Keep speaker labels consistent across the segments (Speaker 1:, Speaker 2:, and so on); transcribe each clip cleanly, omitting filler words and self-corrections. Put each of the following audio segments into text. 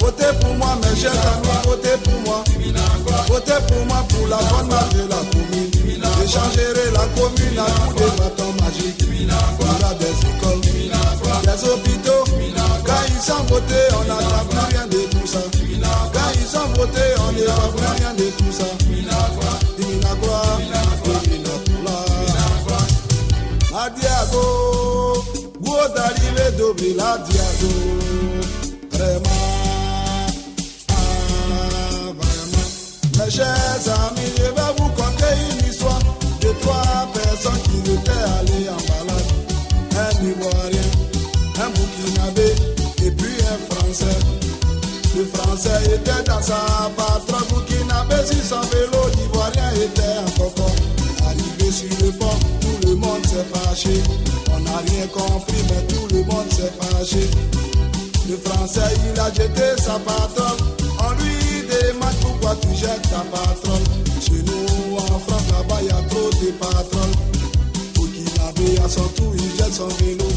Speaker 1: Votez pour moi, mes chers amis, votez pour moi. Votez pour moi pour la bonne marche de la commune. J'échangerai la commune à tous des bâtons magiques. Il y aura des écoles, des hôpitaux. Quand ils sont votés, on n'attend plus rien de tout ça. Quand ils sont votés, on ne voit plus rien de tout ça. Adiago, beau d'arriver d'oubli la Diago. Vraiment, vraiment. Mes chers amis, je vais vous conter une histoire de 3 personnes qui étaient allées en balade. Un Ivoirien, un Burkinabé et puis un Français. Le Français était dans sa patrouille, Burkinabé sur son vélo, l'Ivoirien était en coco. Arrivé sur le pont, tout le monde s'est fâché. On n'a rien compris, mais tout le monde s'est fâché. Le Français, il a jeté sa patronne. On lui demande pourquoi tu jettes ta patronne. Chez nous, en France, là-bas, il y a trop de patronnes. Pour qu'il avait à son tour, il jette son vélo.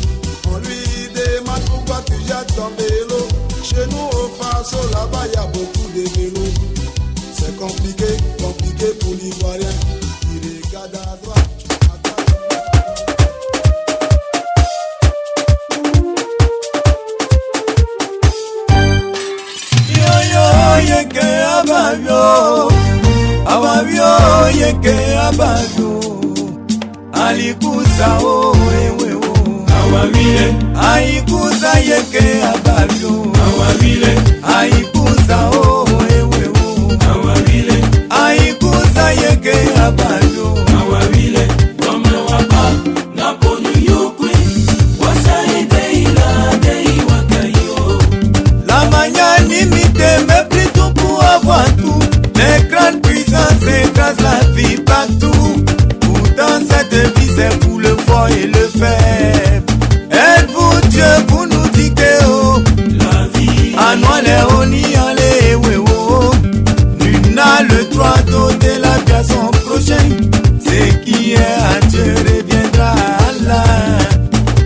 Speaker 1: On lui demande pourquoi tu jettes ton vélo. Chez nous, au Faso, là-bas, il y a beaucoup de vélos. C'est compliqué, compliqué pour l'Ivoirien. Il regarde à droite.
Speaker 2: Yeke abavyo yeke abavyo alikuza wewe awavile aikuza yeke abavyo awavile aikuza wewe awavile aikuza yeke abavyo awavile kama wapa na ponu yokwe wasaide ila dei wakayo la mañana miteme avoir tout, les grandes puissances écrasent la vie partout. Pourtant cette vie c'est pour le fort et le faible. Êtes-vous Dieu pour nous dicter la vie? À nous les honi en les wewo. Nul n'a le droit d'ôter la vie à son prochain. Ce qui est à Dieu reviendra à Allah.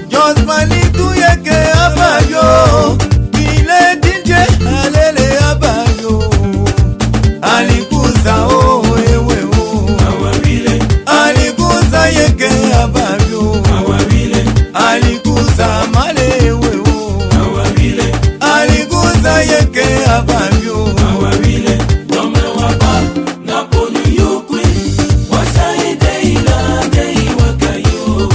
Speaker 2: Dios manitou yeke abayo. Il est Dieu, allez les abayo. Alikuza wewe awavile alikuza yeke abavyo awavile alikuza male wewe awavile alikuza yeke abavyo awavile nome wapa na ponu yokwe wasaide ila dei wakayo.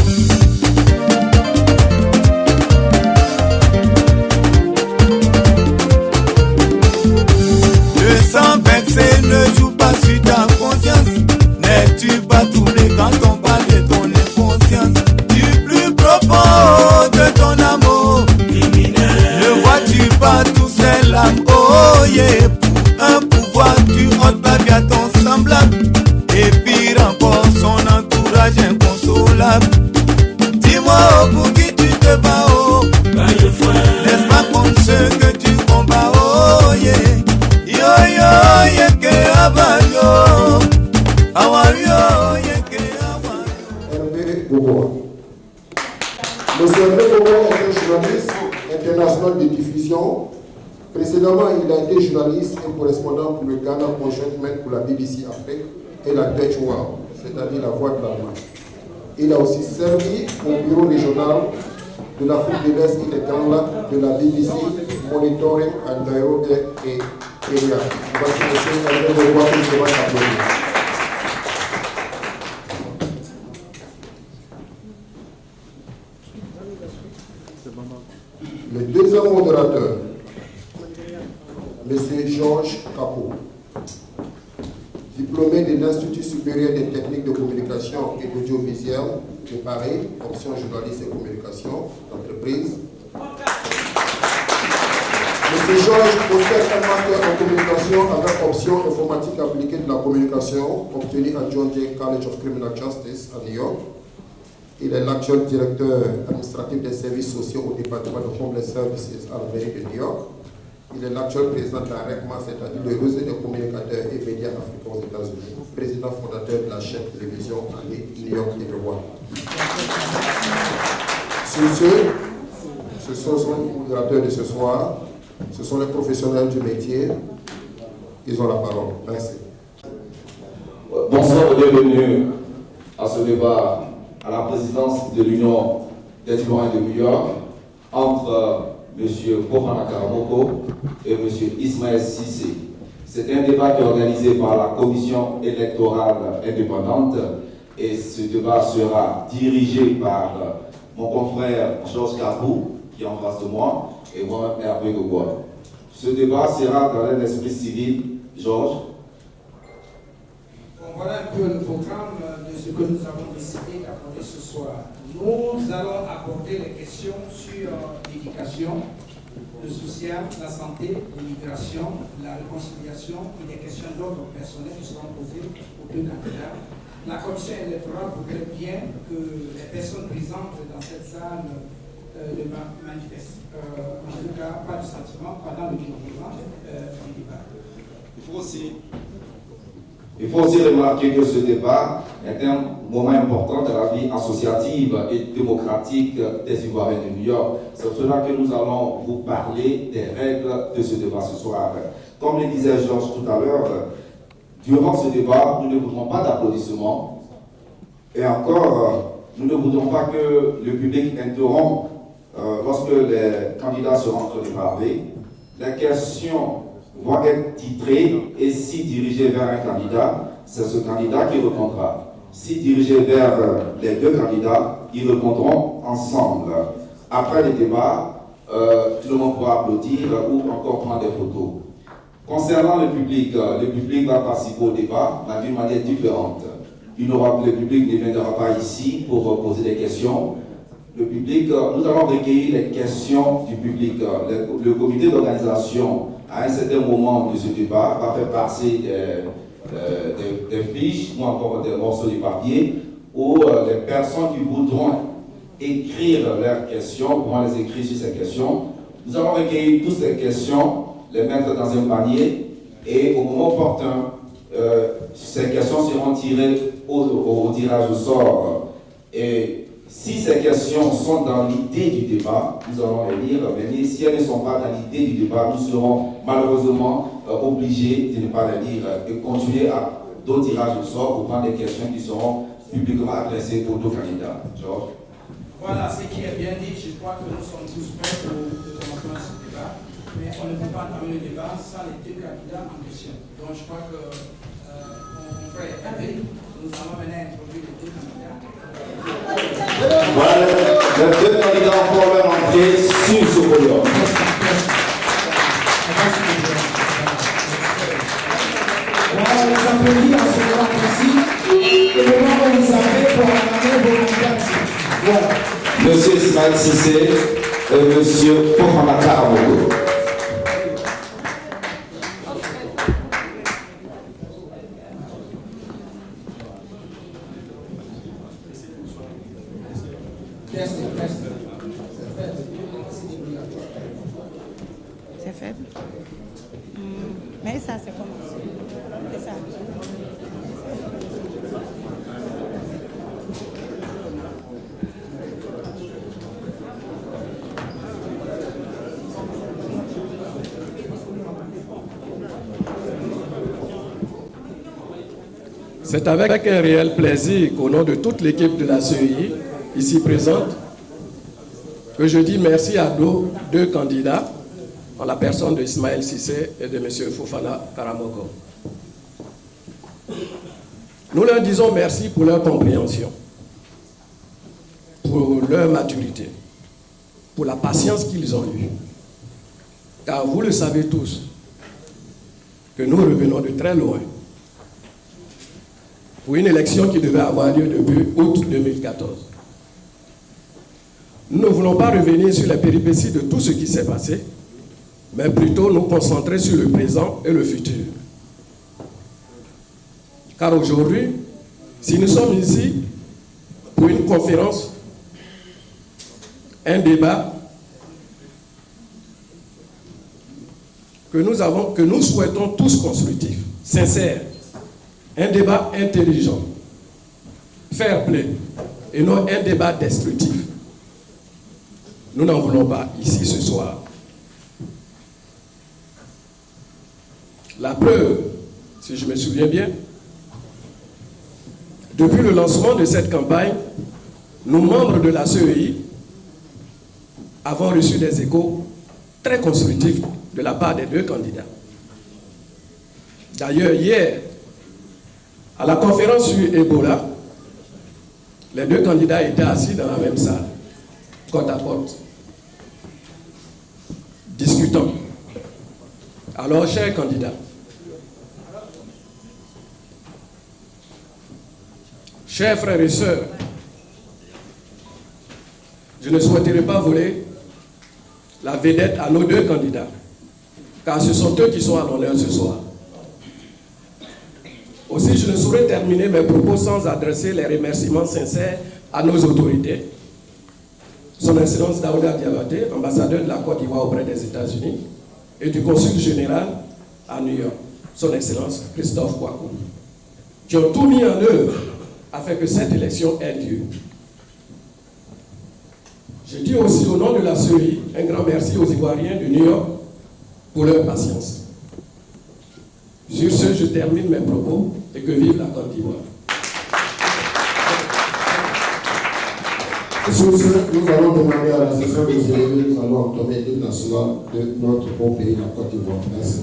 Speaker 2: Le sang vexé ne joue pas sur ta conscience. N'es-tu pas troublé quand on parle de ton inconscience? Du plus profond de ton amour criminel. Ne vois-tu pas tous ces larmes? Oh yeah. Pour un pouvoir tu ôtes la vie à ton semblable. Et pire encore son entourage inconsolable. Dis-moi pour qui tu te bats oh. N'est-ce pas contre ceux que tu combats oh yeah. Yo yo yeke abayo awayo yeke abayo.
Speaker 3: Hervé Boboa. Monsieur Hervé Boboa est un journaliste international de diffusion. Précédemment, il a été journaliste et correspondant pour le Ghana Conjointment pour la BBC Afrique et la Deutsche Welle, c'est-à-dire la voix de l'Allemagne. Il a aussi servi au bureau régional de l'Afrique de l'Est et des Grands Lacs de la BBC Monitoring and Nairobi et Kenya. Voici monsieur Hervé Boboa qui se va s'applaudir. Le deuxième modérateur, M. Georges Capot, diplômé de l'Institut supérieur des techniques de communication et d'audiovisuel de Paris, option journaliste et communication d'entreprise. M. Georges possède un master en communication avec option informatique appliquée de la communication obtenu à John Jay College of Criminal Justice à New York. Il est l'actuel directeur administratif des services sociaux au département de Homeless Services à la mairie de New York. Il est l'actuel président de la RECMA, c'est-à-dire le réseau des communicateurs et médias africains aux États-Unis, président fondateur de la chaîne télévision New York TV One. Sur ce, Ce sont les modérateurs de ce soir. Ce sont les professionnels du métier. Ils ont la parole. Merci.
Speaker 4: Bonsoir et bienvenue à ce débat à la présidence de l'Union des citoyens de New York entre M. Fofana Karamoko et M. Ismaël Cissé. C'est un débat qui est organisé par la Commission électorale indépendante et ce débat sera dirigé par mon confrère Georges Kabou, qui est en face de moi, et moi-même Hervé Gogoua. Ce débat sera dans un esprit civil. Georges.
Speaker 5: Bon, voilà un peu le programme de ce que nous avons décidé d'aborder ce soir. Nous allons aborder les questions sur l'éducation, le social, la santé, l'immigration, la réconciliation et des questions d'ordre personnel qui seront posées aux deux candidats. La commission électorale voudrait bien que les personnes présentes dans cette salle ne manifestent, en tout cas, pas de sentiment pendant le déroulement du débat.
Speaker 4: Il faut aussi remarquer que ce débat est un moment important de la vie associative et démocratique des Ivoiriens de New York. C'est pour cela que nous allons vous parler des règles de ce débat ce soir. Comme le disait Georges tout à l'heure, durant ce débat, nous ne voudrons pas d'applaudissements. Et encore, nous ne voudrons pas que le public interrompe lorsque les candidats seront en train de parler. Les questions vont être titrées et si dirigées vers un candidat, c'est ce candidat qui répondra. Si dirigées vers les deux candidats, ils répondront ensemble. Après les débats, tout le monde pourra applaudir ou encore prendre des photos. Concernant le public va participer au débat, mais d'une manière différente. Le public ne viendra pas ici pour poser des questions. Le public, nous allons recueillir les questions du public. Le comité d'organisation, à un certain moment de ce débat, va faire passer des fiches ou encore des morceaux de papier où les personnes qui voudront écrire leurs questions pourront les écrire sur ces questions. Nous allons recueillir toutes ces questions, les mettre dans un panier et au moment opportun, ces questions seront tirées au tirage au sort. Et si ces questions sont dans l'idée du débat, nous allons les lire, mais si elles ne sont pas dans l'idée du débat, nous serons malheureusement obligés de ne pas les lire et continuer à d'autres tirages au sort pour prendre des questions qui seront publiquement adressées aux deux candidats. Georges.
Speaker 5: Voilà ce qui est bien dit. Je crois que nous sommes tous prêts pour le commencement de ce débat, mais on ne peut pas entamer le débat sans les deux candidats en question. Donc je crois que mon frère Hervé, nous allons maintenant introduire les deux candidats.
Speaker 4: Voilà, les deux candidats ont pour leur entrée sur ce podium.
Speaker 5: Voilà, les applaudis en ce moment précis. Et le moment où vous avez pour amener vos candidats. Voilà.
Speaker 4: Monsieur Ismaël Cissé et Monsieur Fofana Karamoko.
Speaker 6: C'est faible. Mais ça, c'est comment? C'est ça.
Speaker 7: C'est avec un réel plaisir qu'au nom de toute l'équipe de la CEI, ici présente, que je dis merci à nos deux candidats, en la personne de Ismaël Cissé et de M. Fofana Karamoko. Nous leur disons merci pour leur compréhension, pour leur maturité, pour la patience qu'ils ont eue. Car vous le savez tous, que nous revenons de très loin pour une élection qui devait avoir lieu depuis août 2014. Nous ne voulons pas revenir sur les péripéties de tout ce qui s'est passé, mais plutôt nous concentrer sur le présent et le futur. Car aujourd'hui, si nous sommes ici pour une conférence, un débat que nous souhaitons tous constructif, sincère, un débat intelligent, fair play, et non un débat destructif. Nous n'en voulons pas ici ce soir. La preuve, si je me souviens bien, depuis le lancement de cette campagne, nous, membres de la CEI, avons reçu des échos très constructifs de la part des deux candidats. D'ailleurs, hier, à la conférence sur Ebola, les deux candidats étaient assis dans la même salle, côte à côte, discutant. Alors, chers candidats, chers frères et sœurs, je ne souhaiterais pas voler la vedette à nos deux candidats, car ce sont eux qui sont à l'honneur ce soir. Aussi, je ne saurais terminer mes propos sans adresser les remerciements sincères à nos autorités. Son Excellence Daouda Diabaté, ambassadeur de la Côte d'Ivoire auprès des États-Unis, et du consul général à New York, Son Excellence Christophe Kouakou, qui ont tout mis en œuvre afin que cette élection ait lieu. Je dis aussi au nom de la CEI un grand merci aux Ivoiriens de New York pour leur patience. Sur ce, je termine mes propos et que vive la Côte d'Ivoire.
Speaker 3: Sur ce, nous allons demander à la session de se lever, nous allons entonner l'hymne national de notre beau pays, la Côte d'Ivoire. Merci.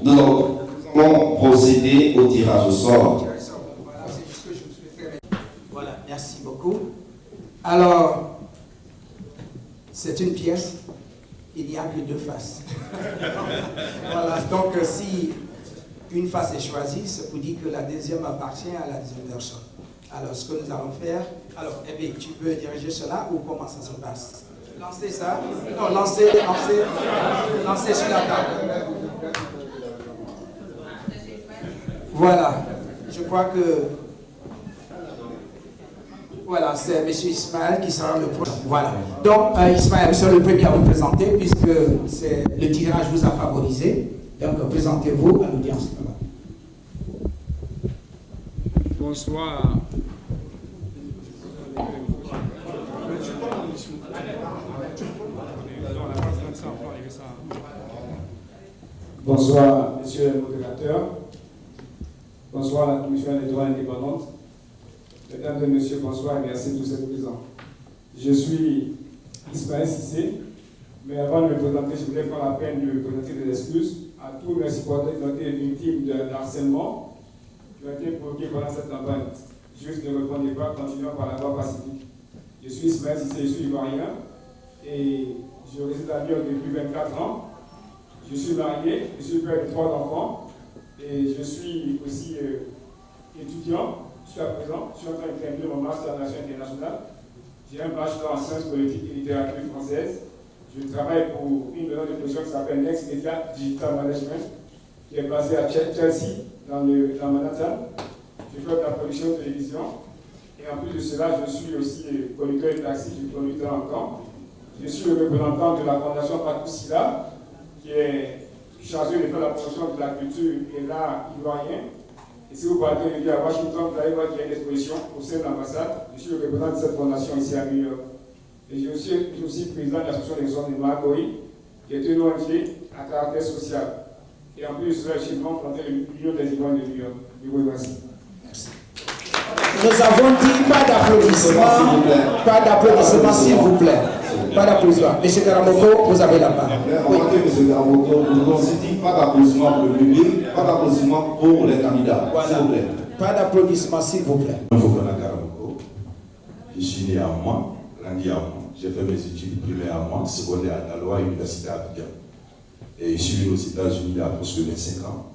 Speaker 4: Nous allons procéder au tirage au sort.
Speaker 5: Voilà, merci beaucoup. Alors, c'est une pièce, il n'y a que deux faces. Voilà, donc si une face est choisie, c'est pour dire que la deuxième appartient à la deuxième personne. Alors, ce que nous allons faire, alors, eh bien, tu peux diriger cela ou comment ça se passe? Lancez ça. Non, lancez sur la table. Voilà. Je crois que... Voilà, c'est M. Ismaël qui sera le prochain. Voilà. Donc, Ismaël sera le premier à vous présenter puisque le tirage vous a favorisé. Donc, présentez-vous à l'audience.
Speaker 8: Bonsoir. Bonsoir, monsieur le modérateur. Bonsoir, la commission des droits indépendants. Mesdames et messieurs, bonsoir et merci de tous ces présents. Je suis Ismaël Cissé, mais avant de me présenter, je voulais prendre la peine de présenter des excuses à tous mes supporters qui ont été victimes de harcèlement qui ont été provoqués pendant cette campagne. Juste ne répondez pas, continuons par la voie pacifique. Je suis Ismaël Cissé, je suis ivoirien et je réside à New York depuis 24 ans. Je suis marié, je suis père de 3 enfants Et je suis aussi étudiant jusqu'à présent. Je suis en train de terminer mon master en relations internationales. J'ai un bachelor en sciences politiques et littérature française. Je travaille pour une maison de production qui s'appelle Next Media Digital Management, qui est basée à Chelsea, dans Manhattan. Je fais de la production de télévision. Et en plus de cela, je suis aussi conducteur de taxi, je suis conducteur en camp. Je suis le représentant de la Fondation Fatou Sylla, qui est chargé de faire la promotion de la culture et l'art ivoirien. Et si vous partez aujourd'hui à Washington, vous allez voir qu'il y a une exposition au sein de l'ambassade. Je suis le représentant de cette fondation ici à New York. Et je suis aussi président de l'association des zones de Marcory, qui est une ONG à caractère social. Et en plus de cela, je suis membre de l'Union des Ivoiriens de New York. Je vous remercie. Merci.
Speaker 5: Nous avons dit pas d'applaudissements, s'il vous plaît. Pas d'applaudissements. Monsieur Karamoko, vous avez la parole.
Speaker 4: Remarquez, M. Karamoko, nous avons dit pas d'applaudissements pour le public, pas d'applaudissements pour les candidats.
Speaker 5: Voilà.
Speaker 4: S'il vous plaît.
Speaker 5: Pas d'applaudissements, s'il vous plaît.
Speaker 9: Je suis né à Moi, grandi à Moi. J'ai fait mes études primaires à Moi, secondaire à Daloa, université à Abidjan. Et je suis venu aux États-Unis il y a presque 25 ans.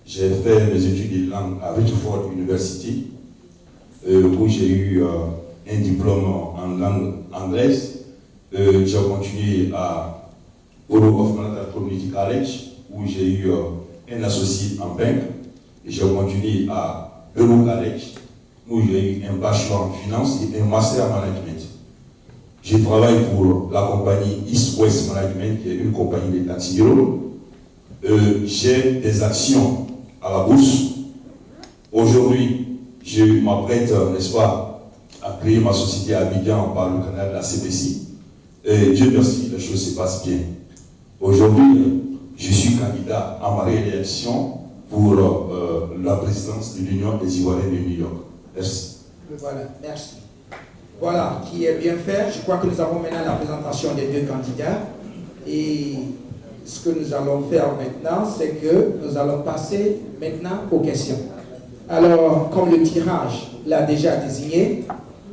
Speaker 9: J'ai fait mes études de langue à Richford University, où j'ai eu un diplôme en langue anglaise. J'ai continué à Borough of Manhattan Community College, où j'ai eu un associé en banque. Et j'ai continué à Borough College, où j'ai eu un bachelor en finance et un master en management. Je travaille pour la compagnie East West Management, qui est une compagnie de taxi bureau. J'ai des actions à la bourse. Aujourd'hui, je m'apprête, n'est-ce pas, à créer ma société à Abidjan par le canal de la CBC. Et Dieu merci, les choses se passent bien. Aujourd'hui, je suis candidat à ma réélection pour la présidence de l'Union des Ivoiriens de New York. Merci.
Speaker 5: Voilà, merci. Voilà, qui est bien fait. Je crois que nous avons maintenant la présentation des deux candidats. Et ce que nous allons faire maintenant, c'est que nous allons passer maintenant aux questions. Alors, comme le tirage l'a déjà désigné,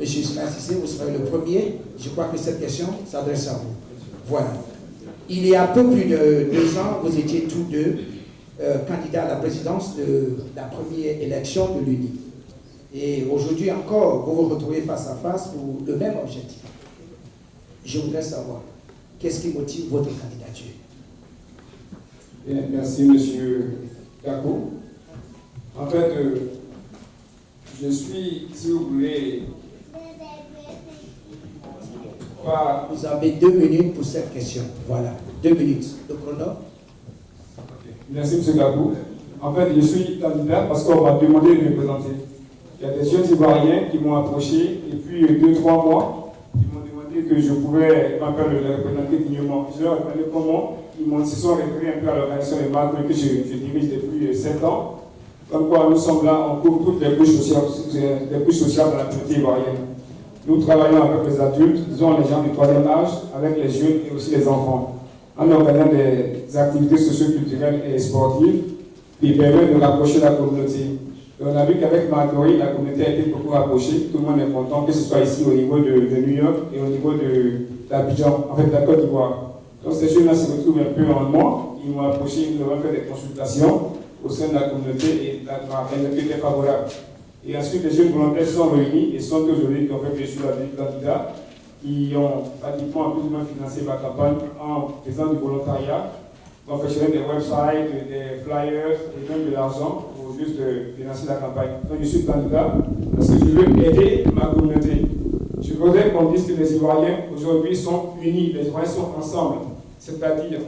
Speaker 5: M. Ismaël Cissé, vous serez le premier. Je crois que cette question s'adresse à vous. Voilà. Il y a un peu plus de 2 ans, vous étiez tous deux candidats à la présidence de la première élection de l'UNI. Et aujourd'hui encore, vous vous retrouvez face à face pour le même objectif. Je voudrais savoir, qu'est-ce qui motive votre candidature?
Speaker 8: Bien, merci, M. Gakou. En fait, je suis, si vous voulez, pas...
Speaker 5: Vous avez 2 minutes pour cette question. Voilà, 2 minutes. Le chrono.
Speaker 8: Merci, M. Gakou. En fait, je suis candidat parce qu'on m'a demandé de me présenter. Il y a des jeunes Ivoiriens qui m'ont approché et puis 2-3 mois, ils m'ont demandé que je pouvais le représenter dignement. Je leur ai demandé comment. Ils se sont référés un peu à l'organisation des marques que je dirige depuis 7 ans. Comme quoi nous sommes là, on couvre toutes les couches sociales de la communauté ivoirienne. Nous travaillons avec les adultes, disons les gens du 3e âge, avec les jeunes et aussi les enfants, en organisant des activités socio-culturelles et sportives qui permettent de rapprocher la communauté. Et on a vu qu'avec Marcory, la communauté a été beaucoup rapprochée. Tout le monde est content, que ce soit ici au niveau de New York et au niveau de l'Abidjan, en fait de la Côte d'Ivoire. Donc ces jeunes-là se retrouvent un peu en moi. Ils m'ont approché, ils nous ont fait des consultations au sein de la communauté et la communauté était favorable. Et ensuite, les jeunes volontaires sont réunis et sont aujourd'hui, qui ont fait que je suis le candidat, qui ont pratiquement plus ou moins financé ma campagne en faisant du volontariat, en faisant des websites, des flyers et même de l'argent pour juste financer la campagne. Donc je suis candidat parce que je veux aider ma communauté. Je voudrais qu'on dise que les Ivoiriens aujourd'hui sont unis, les Ivoiriens sont ensemble, c'est-à-dire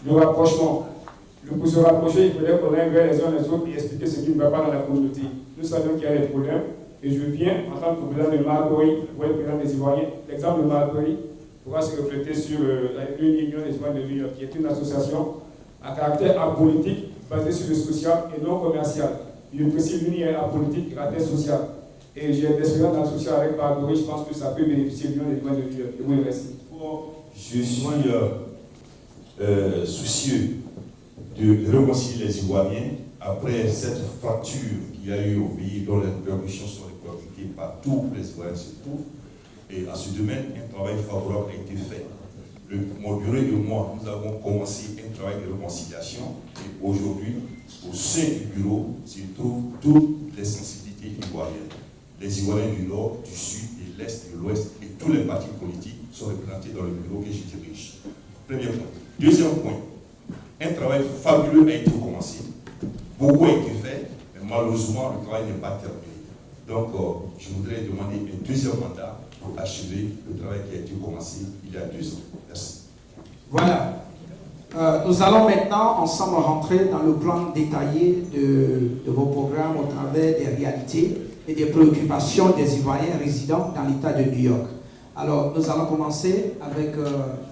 Speaker 8: le rapprochement. Pour se rapprocher, il faudrait qu'on aille vers les uns les autres et expliquer ce qui ne va pas dans la communauté. Nous savons qu'il y a des problèmes et je viens en tant que président de Marcory, pour être président des Ivoiriens. L'exemple de Marcory pourra se refléter sur l'Union des Ivoiriens de New York, qui est une association à caractère apolitique, basée sur le social et non commercial. Je précise, l'Union est apolitique, caractère social. Et j'ai des expériences dans le social avec Marcory, je pense que ça peut bénéficier de l'Union des Ivoiriens de New York. Je vous remercie.
Speaker 9: Je suis soucieux de réconcilier les Ivoiriens après cette fracture qu'il y a eu au pays dont les répercussions sont répercutées par tous les Ivoiriens se trouvent. Et à ce domaine, un travail favorable a été fait. mon bureau et moi, nous avons commencé un travail de réconciliation. Et aujourd'hui, au sein du bureau, se trouvent toutes les sensibilités ivoiriennes. Les Ivoiriens du Nord, du Sud, de l'Est, de l'Ouest et tous les partis politiques sont représentés dans le bureau que je dirige. Premier point. Deuxième point, un travail fabuleux a été commencé. Beaucoup a été fait, mais malheureusement, le travail n'est pas terminé. Donc, je voudrais demander un deuxième mandat pour achever le travail qui a été commencé il y a 2 ans. Merci.
Speaker 5: Voilà. Nous allons maintenant ensemble rentrer dans le plan détaillé de vos programmes au travers des réalités et des préoccupations des Ivoiriens résidant dans l'État de New York. Alors, nous allons commencer avec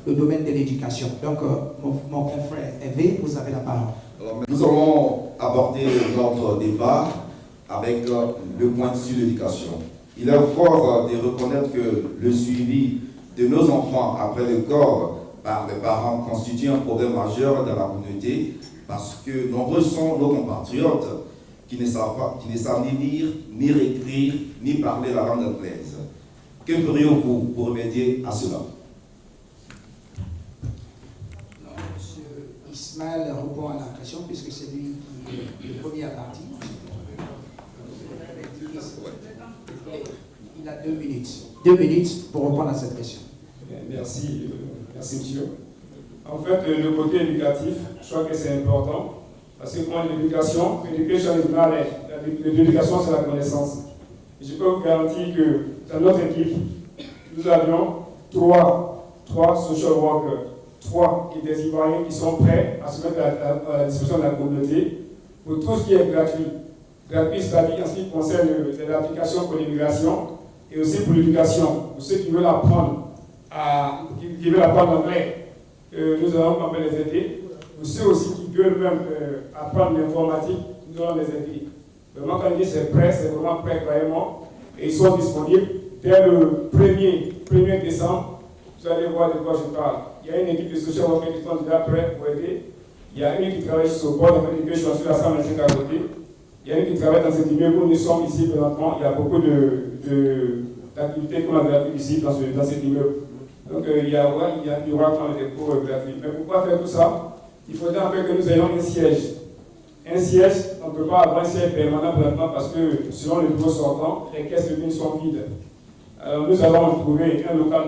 Speaker 5: le domaine de l'éducation. Donc, mon confrère Hervé, vous avez la parole.
Speaker 4: Alors, nous allons aborder notre débat avec le point sur l'éducation. Il est fort de reconnaître que le suivi de nos enfants après le corps par les parents constitue un problème majeur dans la communauté parce que nombreux sont nos compatriotes qui ne savent ni lire, ni écrire, ni parler la langue anglaise. Que feriez-vous pour remédier à cela?
Speaker 5: Monsieur Ismaël répond à la question puisque c'est lui qui est le premier à partir. Il a 2 minutes. 2 minutes pour répondre à cette question.
Speaker 8: Merci, monsieur. En fait, le côté éducatif, je crois que c'est important. Parce que pour l'éducation, l'éducation c'est la connaissance. Et je peux vous garantir que dans notre équipe, nous avions 3 social workers, 3 et des Ivoiriens qui sont prêts à se mettre à la disposition de la communauté pour tout ce qui est gratuit. Gratuit, c'est-à-dire en ce qui concerne l'application pour l'immigration et aussi pour l'éducation. Pour ceux qui veulent apprendre l'anglais, nous allons quand même les aider. Pour ceux aussi qui veulent même apprendre l'informatique, nous allons les aider. Vraiment, quand on dit c'est prêt, c'est vraiment prêt carrément. Et ils sont disponibles. Dès le 1er décembre, vous allez voir de quoi je parle. Il y a une équipe de social workers qui sont déjà prêts pour aider. Il y a une qui travaille sur le bord, je suis sur la 125 à côté. Il y a une qui travaille dans cet immeuble où nous sommes ici présentement. Il y a beaucoup d'activités qu'on a gratuites ici dans cet immeuble. Donc il y aura des cours gratuits. Mais pour pouvoir faire tout ça, il faudrait en fait que nous ayons un siège. Un siège, on ne peut pas avoir un siège permanent présentement parce que selon le bureau sortant, les caisses de vignes sont vides. Alors nous allons trouver un local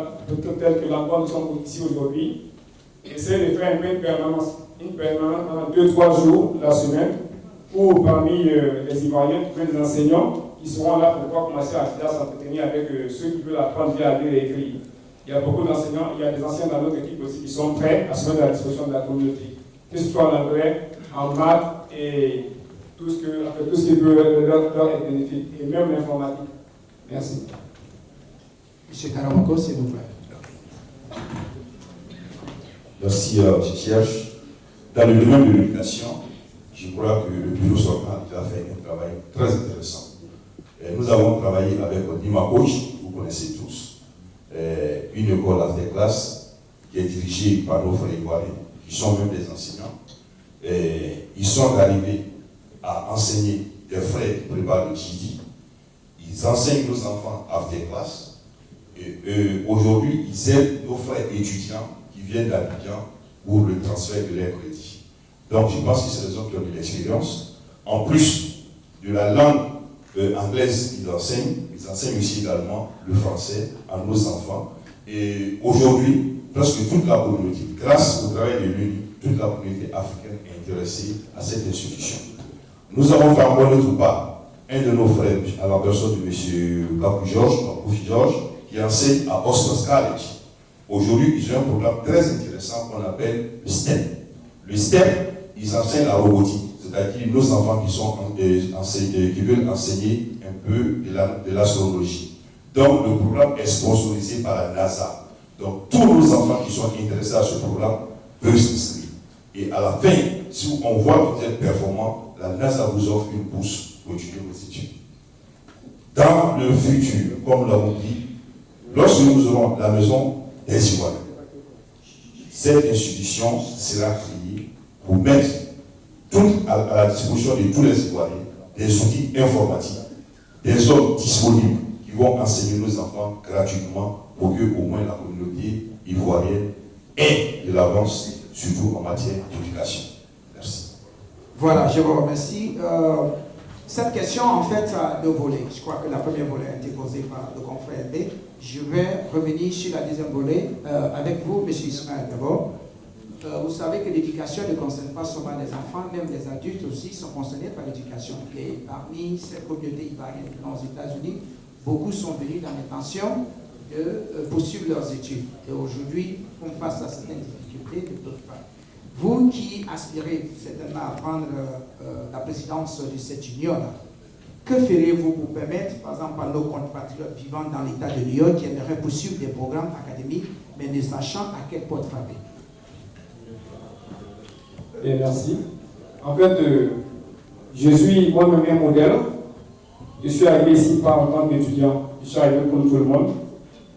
Speaker 8: tel que l'endroit où nous sommes ici aujourd'hui. Essayer de faire une permanence pendant 2-3 jours la semaine, où parmi les Ivoiriens, les enseignants, qui seront là pour pouvoir commencer à s'entretenir avec ceux qui veulent apprendre à lire et écrire. Il y a beaucoup d'enseignants, il y a des anciens dans notre équipe aussi qui sont prêts à se mettre à la disposition de la communauté. Que ce soit en anglais, en maths et tout ce qui peut leur être bénéfique, et même l'informatique. Merci.
Speaker 5: M. Karamoko, s'il vous plaît.
Speaker 9: Merci, M. Siège. Dans le domaine de l'éducation, je crois que le bureau sortant a déjà fait un travail très intéressant. Et nous avons travaillé avec Nima Coach, vous connaissez tous, une école after classe qui est dirigée par nos frères ivoiriens, qui sont même des enseignants. Et ils sont arrivés à enseigner des frères qui préparent le GD. Ils enseignent nos enfants after class. Et aujourd'hui, ils aident nos frères étudiants qui viennent d'Abidjan pour le transfert de leur crédit. Donc je pense que c'est les hommes qui ont de l'expérience. En plus de la langue anglaise qu'ils enseignent, ils enseignent aussi également le français à nos enfants. Et aujourd'hui, presque toute la communauté, grâce au travail de l'UNI, toute la communauté africaine est intéressée à cette institution. Nous avons fait encore notre part. Un de nos frères, à la personne de M. Koufi Georges, qui enseigne à Austin College. Aujourd'hui, ils ont un programme très intéressant qu'on appelle le STEM. Le STEM, ils enseignent la robotique, c'est-à-dire nos enfants qui veulent enseigner un peu de l'astronomie. Donc, le programme est sponsorisé par la NASA. Donc, tous nos enfants qui sont intéressés à ce programme peuvent s'inscrire. Et à la fin, si on voit que vous êtes performant, la NASA vous offre une bourse pour étudier vos études. Dans le futur, comme nous l'avons dit, lorsque nous aurons la maison des Ivoiriens, cette institution sera créée pour mettre à la disposition de tous les Ivoiriens des outils informatiques, des hommes disponibles qui vont enseigner nos enfants gratuitement pour que au moins la communauté ivoirienne ait de l'avance, surtout en matière d'éducation. Merci.
Speaker 5: Voilà, je vous remercie. Cette question, en fait, a deux volets. Je crois que la première volet a été posée par le confrère B. Je vais revenir sur la deuxième volet avec vous, M. Ismaël, d'abord. Vous savez que l'éducation ne concerne pas seulement les enfants, même les adultes aussi sont concernés par l'éducation. Et parmi ces communautés ivoiriennes aux États-Unis, beaucoup sont venus dans l'intention de poursuivre leurs études. Et aujourd'hui, font face à certaines difficultés, ne peuvent pas. Vous qui aspirez certainement à prendre la présidence de cette union-là, que ferez-vous pour permettre, par exemple, à nos compatriotes vivant dans l'État de New York qui aimeraient poursuivre des programmes académiques, mais ne sachant à quelle porte frapper?
Speaker 8: Et merci. En fait, je suis moi-même un modèle. Je suis arrivé ici pas en tant qu'étudiant. Je suis arrivé comme tout le monde.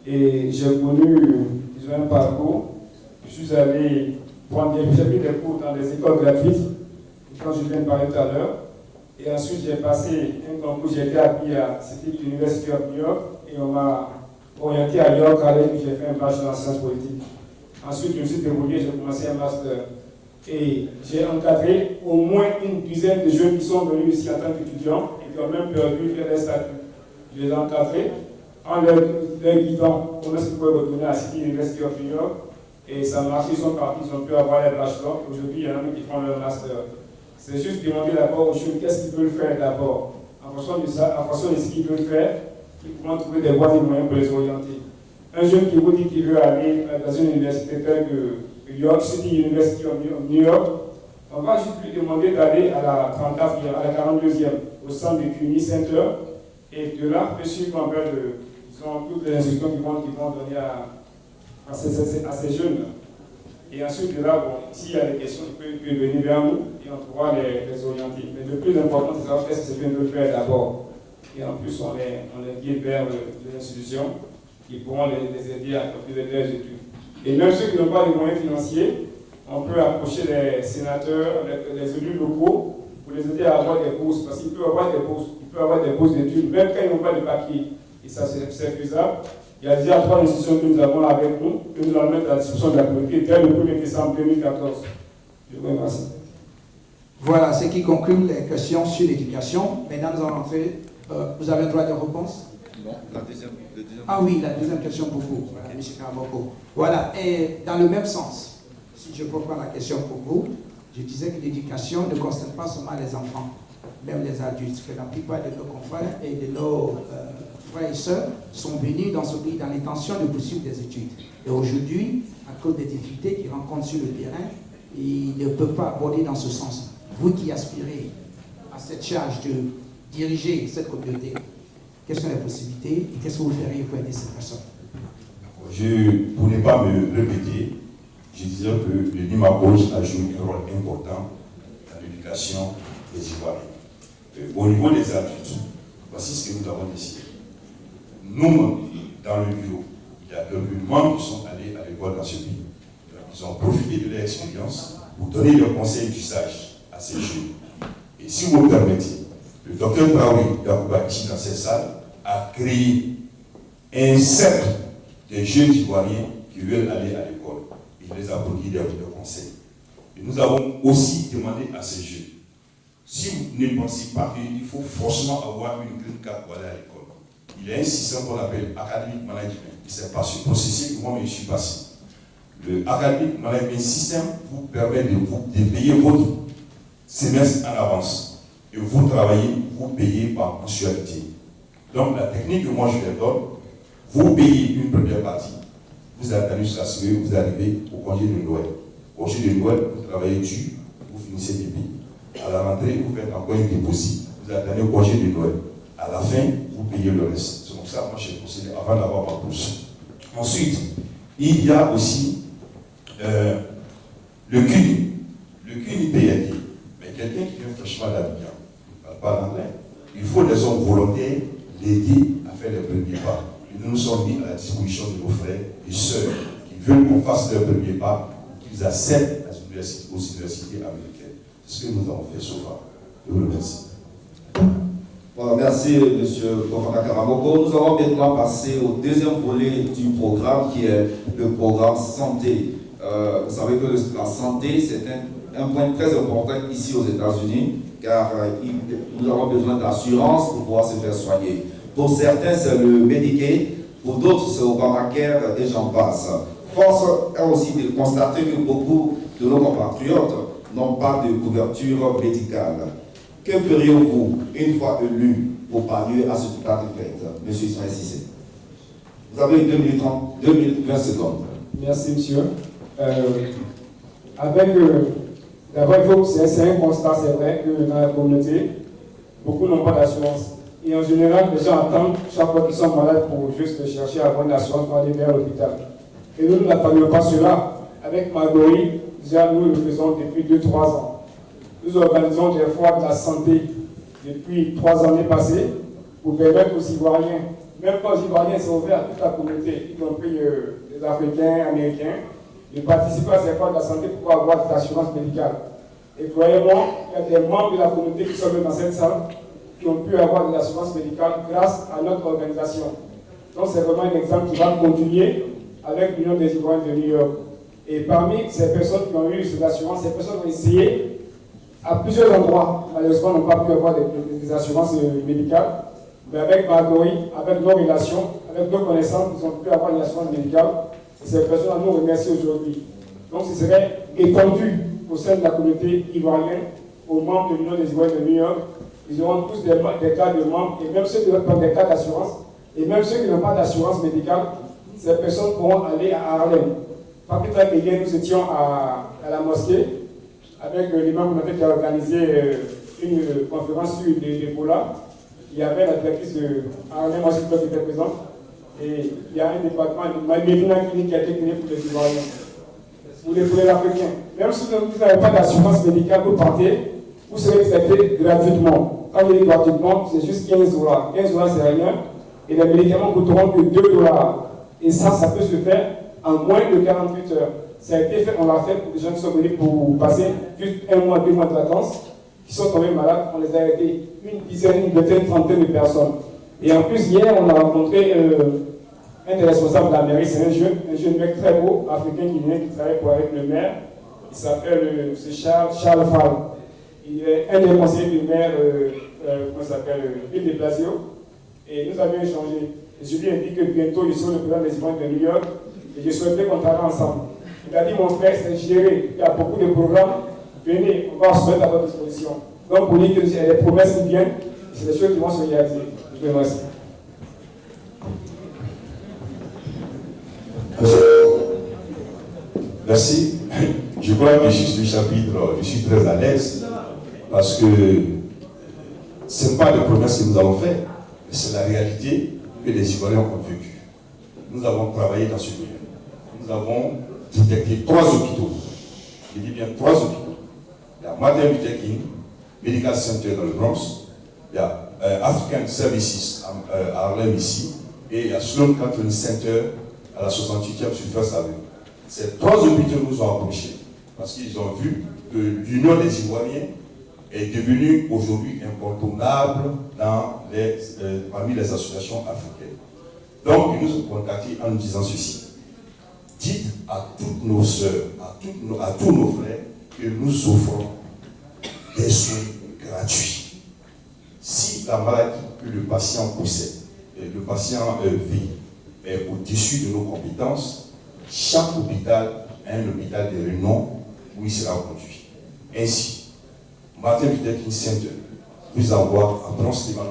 Speaker 8: Et j'ai connu un parcours. Je suis allé prendre des cours dans des écoles gratuites, quand je viens de parler tout à l'heure. Et ensuite, j'ai passé un concours. J'ai été appris à l'Université of New York. Et on m'a orienté à York College. J'ai fait un bachelor en sciences politiques. Ensuite, je me suis débrouillé. J'ai commencé un master. Et j'ai encadré au moins une dizaine de jeunes qui sont venus ici en tant qu'étudiants et qui ont même perdu leur statut. Je les ai encadrés en leur guidant comment est-ce qu'ils pouvaient retourner à la City University of New York. Et ça marche, ils sont partis, ils ont pu avoir les bachelors. Aujourd'hui, il y en a qui font leur master. C'est juste demander d'abord aux jeunes qu'est-ce qu'ils veulent faire d'abord. En fonction de ça, en fonction de ce qu'ils veulent faire, ils pourront trouver des voies et des moyens pour les orienter. Un jeune qui vous dit qu'il veut aller dans une université telle que York City University of New York, on va juste lui demander d'aller à la 42e, au centre du CUNY Center, et de là, peut suivre un peu toutes les instructions qu'ils vont donner à ces jeunes. Et ensuite de là, bon, s'il y a des questions, il peut venir vers nous et on pourra les orienter. Mais le plus important, c'est savoir qu'est-ce que c'est qu'on veut faire d'abord. Et en plus, on les guide vers les institutions qui pourront les aider à compléter leurs études. Et même ceux qui n'ont pas de moyens financiers, on peut approcher les sénateurs, les élus locaux, pour les aider à avoir des bourses, parce qu'ils peuvent avoir des bourses d'études, même quand ils n'ont pas de papier. Et ça, c'est faisable. Il y a déjà 3 institutions que nous avons avec nous, que nous allons mettre à la discussion de la politique dès le 1er décembre 2014. Je vous remercie.
Speaker 5: Voilà ce qui conclut les questions sur l'éducation. Maintenant, nous allons entrer. Vous avez le droit de réponse?
Speaker 4: Non, la deuxième.
Speaker 5: Ah oui, la deuxième question pour vous, voilà, M. Karamoko. Voilà, et dans le même sens, si je reprends la question pour vous, je disais que l'éducation ne concerne pas seulement les enfants, même les adultes, que la plupart de nos confrères et de nos frères et sœurs sont venus dans ce pays dans l'intention de poursuivre des études. Et aujourd'hui, à cause des difficultés qu'ils rencontrent sur le terrain, ils ne peuvent pas aborder dans ce sens. Vous qui aspirez à cette charge de diriger cette communauté, quelles sont les possibilités et qu'est-ce que vous feriez pour aider ces personnes?
Speaker 9: Pour ne pas me répéter, je disais que le NUMACOJ a joué un rôle important dans l'éducation des Ivoiriens. Au niveau des adultes, voici ce que nous avons décidé. Nous, dans le bureau, il y a quelques membres qui sont allés à l'école dans ce pays. Ils ont profité de leur expérience pour donner leurs conseils d'usage à ces jeunes. Et si vous me permettez, le docteur Traoré Yacouba, ici dans cette salle, a créé un cercle de jeunes Ivoiriens qui veulent aller à l'école. Il les a produit leurs conseils. Et nous avons aussi demandé à ces jeunes, si vous ne pensez pas qu'il faut forcément avoir une green card pour aller à l'école, il y a un système qu'on appelle Academic Management. C'est pas ce processus que moi je suis passé. Le Academic Management System vous permet de payer votre semestre en avance. Et vous travaillez, vous payez par mensualité. Donc la technique que moi je les donne, vous payez une première partie, vous attendez jusqu'à ce que vous arrivez au congé de Noël. Au congé de Noël, vous travaillez dessus, vous finissez de payer. À la rentrée, vous faites encore une dépôt. Vous attendez au congé de Noël. À la fin, vous payez le reste. C'est comme ça que moi j'ai procédé avant d'avoir ma bourse. Ensuite, il y a aussi le CUNY. Le CUNY peut aider. Mais quelqu'un qui vient fraîchement d'Abidjan, pas l'anglais. Il faut des hommes volontaires l'aider à faire les premiers pas. Et nous nous sommes mis à la disposition de nos frères et sœurs qui veulent qu'on fasse leurs premiers pas, qu'ils accèdent aux universités américaines. C'est ce que nous avons fait souvent. Je vous remercie.
Speaker 4: Voilà, merci M. Fofana Karamoko. Nous allons maintenant passer au deuxième volet du programme qui est le programme santé. Vous savez que la santé, c'est un point très important ici aux États-Unis, car nous avons besoin d'assurance pour pouvoir se faire soigner. Pour certains, c'est le Medicaid, pour d'autres, c'est Obamacare et j'en passe. Force est aussi de constater que beaucoup de nos compatriotes n'ont pas de couverture médicale. Que feriez-vous une fois élu pour pallier à ce état de fait, M. Ismaël Cissé? Vous avez 2020 secondes.
Speaker 8: Merci, monsieur. D'abord, c'est un constat, c'est vrai, que dans la communauté, beaucoup n'ont pas d'assurance. Et en général, les gens attendent chaque fois qu'ils sont malades pour juste chercher à avoir une assurance pour aller vers l'hôpital. Et nous n'attendions pas cela. Avec Marguerite, déjà nous le faisons depuis 2-3 ans. Nous organisons des foires de la santé depuis 3 années passées pour permettre aux Ivoiriens, même quand les Ivoiriens sont ouverts à toute la communauté, y compris les Africains, Américains, de participer à ces foires de la santé pour avoir de l'assurance médicale. Et croyez-moi, il y a des membres de la communauté qui sont même dans cette salle qui ont pu avoir de l'assurance médicale grâce à notre organisation. Donc c'est vraiment un exemple qui va continuer avec l'Union des Ivoiriens de New York. Et parmi ces personnes qui ont eu cette assurance, ces personnes ont essayé à plusieurs endroits, malheureusement n'ont pas pu avoir des assurances médicales, mais avec Marguerite, avec nos relations, avec nos connaissances, ils ont pu avoir une assurance médicale. Et ces personnes nous remercient aujourd'hui. Donc ce serait étendu au sein de la communauté ivoirienne, aux membres de l'Union des Ivoiriens de New York. Ils auront tous des cas de membres, et même ceux qui n'ont pas des cas d'assurance, et même ceux qui n'ont pas d'assurance médicale, ces personnes pourront aller à Harlem. Pas plus tard qu'hier, nous étions à la mosquée avec l'imam qui a organisé une conférence sur l'Ebola. Il y avait la directrice de Harlem Hospital qui était présente. Et il y a un département, une clinique qui a été créé pour les Ivoiriens, pour les Africains. Même si vous n'avez pas d'assurance médicale, vous partez, vous serez traité gratuitement. Quand vous dites gratuitement, c'est juste 15 $. 15 $, c'est rien. Et les médicaments coûteront que 2 $. Et ça peut se faire en moins de 48 heures. Ça a été fait, on l'a fait pour des gens qui sont venus pour passer juste 1 mois, 2 mois de vacances, qui sont tombés malades. On les a aidés, une dizaine, une vingtaine, une trentaine de personnes. Et en plus, hier, on a rencontré un des responsables de la mairie, c'est un jeune mec très beau, africain qui travaille avec le maire. Il s'appelle Charles Fall. Il est un des conseillers du maire, comment ça s'appelle, Ville de Blasio. Et nous avions échangé. Et je lui ai dit que bientôt, je serai le président des Ivoiriens de New York et je souhaitais qu'on travaille ensemble. Il a dit, mon frère, c'est géré. Il y a beaucoup de programmes. Venez, on va se mettre à votre disposition. Donc, pour dire qu'il y a des promesses qui viennent, c'est des choses qui vont se réaliser. Je vous remercie.
Speaker 9: Merci. Je crois que sur ce chapitre, je suis très à l'aise parce que ce n'est pas des promesses que nous avons faites, mais c'est la réalité que les Ivoiriens ont vécue. Nous avons travaillé dans ce milieu. Nous avons détecté 3 hôpitaux. Je dis bien 3 hôpitaux. Il y a Martin Luther King Medical Center dans le Bronx, il y a African Services à Harlem ici, et il y a Sloan Kettering Center à la 68e sur First Avenue. Ces 3 hôpitaux nous ont approchés parce qu'ils ont vu que l'Union des Ivoiriens est devenue aujourd'hui incontournable parmi les associations africaines. Donc, ils nous ont contactés en nous disant ceci. Dites à toutes nos sœurs, à tous nos frères, que nous offrons des soins gratuits. Si la maladie que le patient possède, le patient vit, est au-dessus de nos compétences, chaque hôpital a un hôpital de renom où il sera conduit. Ainsi, Martin Luther King Center vous envoie à Bronx Hospital,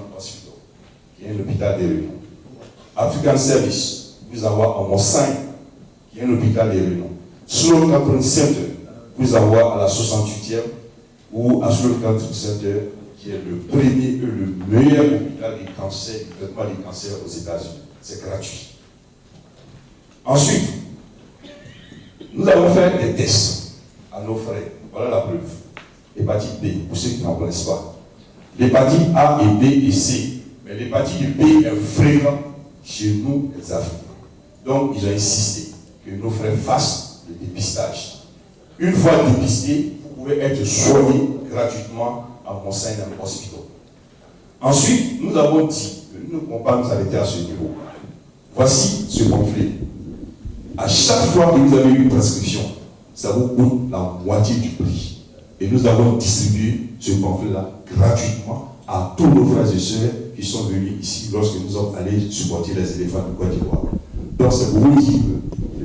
Speaker 9: qui est un hôpital de renom. African Service vous envoie à Mont-Saint, qui est un hôpital de renom. Sloan Kettering Center vous envoie à la 68e ou à Sloan Kettering Center, qui est le premier et le meilleur hôpital du cancer, du traitement du cancer aux États-Unis. C'est gratuit. Ensuite, nous avons fait des tests à nos frères. Voilà la preuve. L'hépatite B, pour ceux qui n'en connaissent pas. L'hépatite A et B et C. Mais l'hépatite B est fréquente chez nous, les Africains. Donc, ils ont insisté que nos frères fassent le dépistage. Une fois dépisté, vous pouvez être soigné gratuitement à Mont-Saint Hospital. Ensuite, nous avons dit que nous ne pouvons pas nous arrêter à ce niveau. Voici ce pamphlet. À chaque fois que vous avez eu une prescription, ça vous coûte la moitié du prix. Et nous avons distribué ce pamphlet-là gratuitement à tous nos frères et sœurs qui sont venus ici lorsque nous sommes allés supporter les éléphants de Côte d'Ivoire. Donc c'est pour vous dire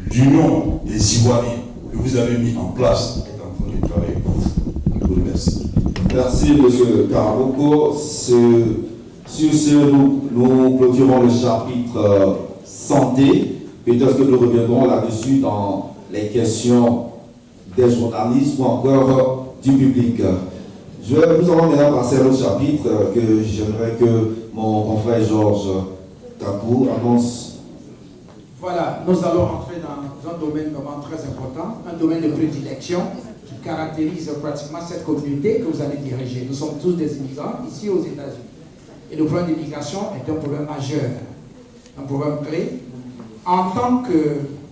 Speaker 9: que l'union des Ivoiriens que vous avez mis en place est en train de travailler pour vous. Je vous remercie.
Speaker 4: Merci, M. Karaboko. Sur ce, nous clôturons le chapitre santé. Peut-être que nous reviendrons là-dessus dans les questions des journalistes ou encore du public. Nous allons maintenant passer à l'autre chapitre que j'aimerais que mon confrère Georges Kakou annonce.
Speaker 5: Voilà, nous allons entrer dans un domaine vraiment très important, un domaine de prédilection qui caractérise pratiquement cette communauté que vous allez diriger. Nous sommes tous des immigrants ici aux États-Unis. Et le problème d'immigration est un problème majeur, un problème clé.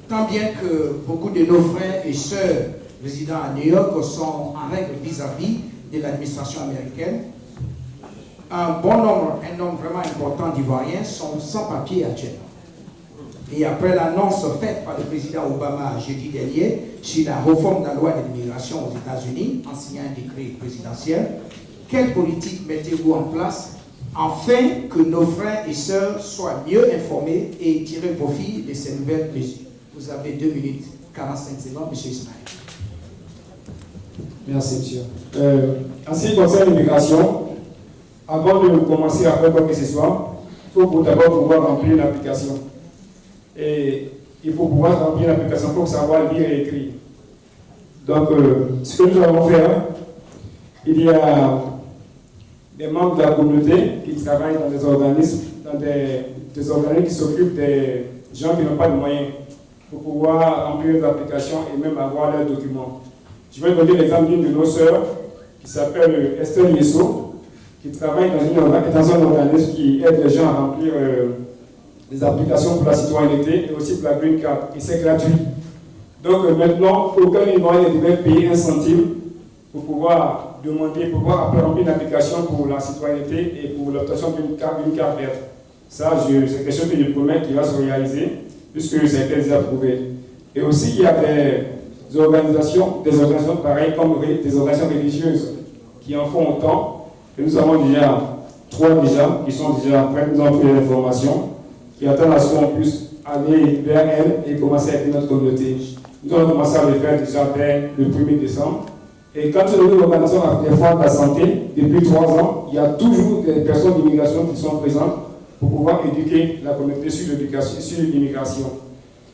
Speaker 5: Tant bien que beaucoup de nos frères et sœurs résidant à New York sont en règle vis-à-vis de l'administration américaine, un nombre vraiment important d'Ivoiriens sont sans papier actuellement. Et après l'annonce faite par le président Obama jeudi dernier sur la réforme de la loi de l'immigration aux États-Unis, en signant un décret présidentiel, quelle politique mettez-vous en place afin que nos frères et sœurs soient mieux informés et tirer profit de ces nouvelles mesures? Vous avez 2 minutes 45 secondes, M. Ismaël.
Speaker 8: Merci, monsieur. En ce qui concerne l'immigration, avant de commencer à faire quoi que ce soit, il faut d'abord pouvoir remplir l'application. Et il faut pouvoir remplir l'application pour savoir lire et écrire. Donc, ce que nous allons faire, il y a des membres de la communauté qui travaillent dans des organismes, des organismes qui s'occupent des gens qui n'ont pas de moyens pour pouvoir remplir l'application et même avoir leurs documents. Je vais donner l'exemple d'une de nos sœurs qui s'appelle Esther Yesso, qui travaille dans un organisme qui aide les gens à remplir des applications pour la citoyenneté et aussi pour la green card. Et c'est gratuit. Donc maintenant, aucun Ivoirien ne devait payer 1 centime pour pouvoir demander, pour pouvoir remplir une application pour la citoyenneté et pour l'obtention d'une carte verte. Ça, c'est quelque chose que je promets qui va se réaliser, puisque c'est déjà prouvé. Et aussi, il y a des organisations pareilles comme des organisations religieuses qui en font autant. Et nous avons déjà 3 qui sont déjà prêts, nous avons pris l'information, qui attendent à ce qu'on puisse aller vers elles et commencer à aider notre communauté. Nous allons commencer à le faire déjà dès le 1er décembre. Et quand nous organisons des fois de la santé, depuis 3 ans, il y a toujours des personnes d'immigration qui sont présentes pour pouvoir éduquer la communauté sur l'immigration.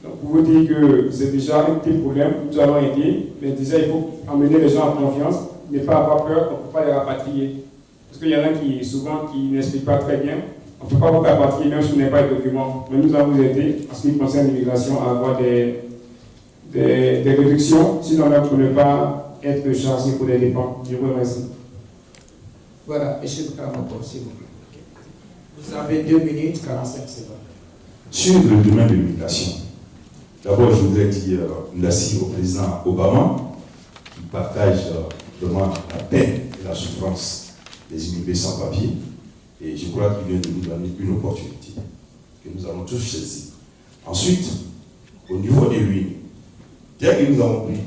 Speaker 8: Donc, pour vous dire que c'est déjà un petit problème, nous allons aider, mais déjà il faut amener les gens en confiance, ne pas avoir peur, on ne peut pas les rapatrier. Parce qu'il y en a qui, souvent, qui n'expliquent pas très bien. On ne peut pas vous rapatrier même si vous n'avez pas de documents. Mais nous allons vous aider, en ce qui concerne l'immigration, à avoir des réductions, sinon même pour ne pas être chargé pour les dépenses. Je vous remercie.
Speaker 5: Voilà, M. Karamoko, s'il vous plaît. Vous avez 2 minutes 45 secondes.
Speaker 9: Sur le domaine de l'immigration, d'abord je voudrais dire merci au président Obama qui partage vraiment la peine et la souffrance des immigrés sans papier. Et je crois qu'il vient de nous donner une opportunité que nous allons tous saisir. Ensuite, au niveau des ruines, dès que nous avons pris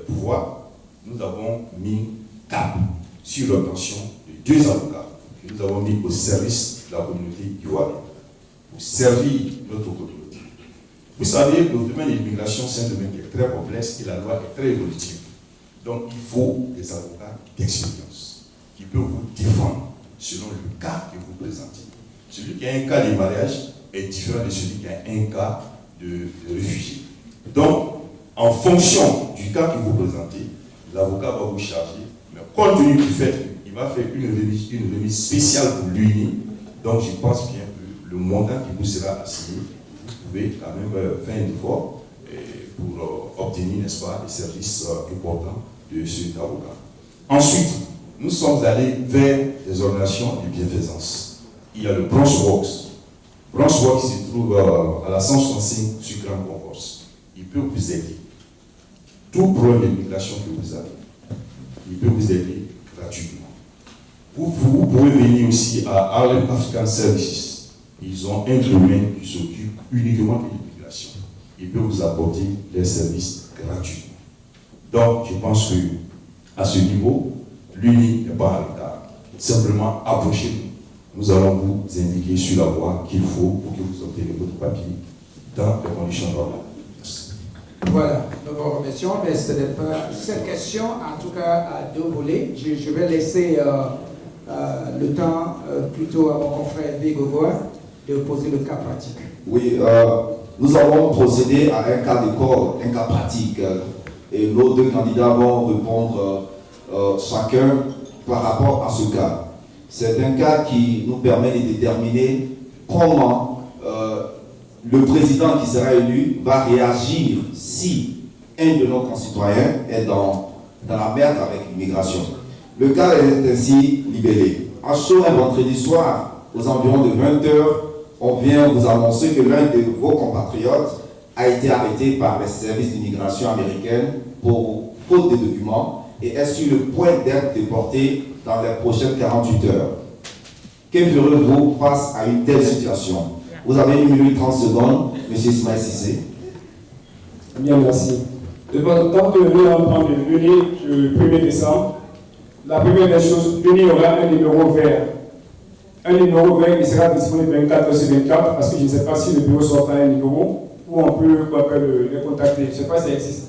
Speaker 9: pouvoir, nous avons mis cap sur l'obtention de 2 avocats que nous avons mis au service de la communauté ivoirienne pour servir notre communauté. Vous savez, le domaine de l'immigration, c'est un domaine qui est très complexe et la loi est très évolutive. Donc, il faut des avocats d'expérience qui peuvent vous défendre selon le cas que vous présentez. Celui qui a un cas de mariage est différent de celui qui a un cas de réfugié. Donc, en fonction du cas que vous présentez, l'avocat va vous charger, mais compte tenu du fait qu'il va faire une remise spéciale pour l'UNI, donc je pense bien que le montant qui vous sera assigné, vous pouvez quand même faire un effort pour obtenir, n'est-ce pas, des services importants de cet avocat. Ensuite, nous sommes allés vers des organisations de bienfaisance. Il y a le Bronx Works. Bronx Works se trouve à la 165 sur Grand Concourse. Il peut vous aider. Tout problème d'immigration que vous avez, il peut vous aider gratuitement. Vous pouvez venir aussi à Harlem African Services. Ils ont un domaine qui s'occupe uniquement de l'immigration. Ils peuvent vous apporter des services gratuitement. Donc, je pense qu'à ce niveau, l'UNI n'est pas en retard. Simplement, approchez-nous. Nous allons vous indiquer sur la voie qu'il faut pour que vous obteniez votre papier dans les conditions normales. Merci.
Speaker 5: Voilà, nous vous remercions, mais ce n'est pas cette question, en tout cas, à deux volets. Je vais laisser le temps plutôt à mon confrère Bégogoa de poser le cas pratique.
Speaker 4: Oui, nous allons procéder à un cas d'école, un cas pratique. Et nos deux candidats vont répondre chacun par rapport à ce cas. C'est un cas qui nous permet de déterminer comment le président qui sera élu va réagir si un de nos concitoyens est dans la merde avec l'immigration. Le cas est ainsi libellé. À chaud, un vendredi soir, aux environs de 20h, on vient vous annoncer que l'un de vos compatriotes a été arrêté par les services d'immigration américaines pour faute de documents et est sur le point d'être déporté dans les prochaines 48 heures. Que ferez-vous face à une telle situation? Vous avez 1 minute 30 secondes, M. Ismaël Cissé.
Speaker 8: Bien, merci. Tant que nous allons prendre l'UNI le 1er décembre, la première des choses, l'UNI aura un numéro vert. Un numéro vert qui sera disponible 24 sur 24 parce que je ne sais pas si le bureau sortira un numéro où on peut les contacter. Je ne sais pas si ça existe.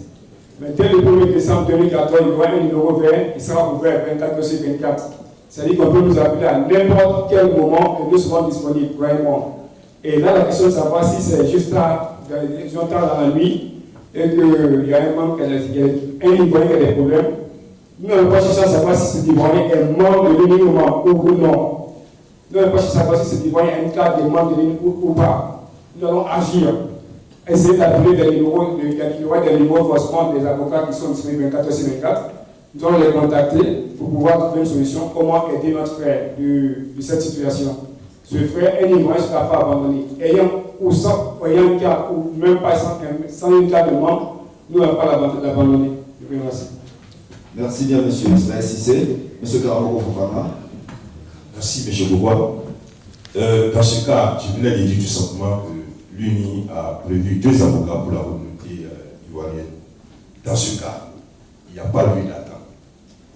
Speaker 8: Mais dès le 1er décembre 2014, il y aura un numéro vert qui sera ouvert 24 sur 24. C'est-à-dire qu'on peut nous appeler à n'importe quel moment et nous serons disponibles, vraiment. Et là, la question de savoir si c'est juste tard dans la nuit et qu'il y a un membre qui a des problèmes, nous n'allons pas chercher à savoir si cet Ivoirien est membre de l'UNI ou non. Nous n'allons pas chercher à savoir si cet Ivoirien a une carte de membre de l'UNI ou pas. Nous allons agir. Essayer d'appeler des numéros, il y aura des numéros forcément des avocats qui sont disponibles 24 sur 24. Nous allons les contacter pour pouvoir trouver une solution, comment aider notre frère de cette situation. Ce frère, un Ivoirien ne sera pas abandonné. Ayant un cas, ou même pas sans une carte de membre, nous n'allons pas l'abandonner. Je vous remercie.
Speaker 4: Merci bien, M. Ismaël Cissé. M. Karamoko Fofana.
Speaker 9: Merci, M. Bobois. Dans ce cas, je voulais dire tout simplement que l'UNI a prévu 2 avocats pour la communauté ivoirienne. Dans ce cas, il n'y a pas lieu d'attendre.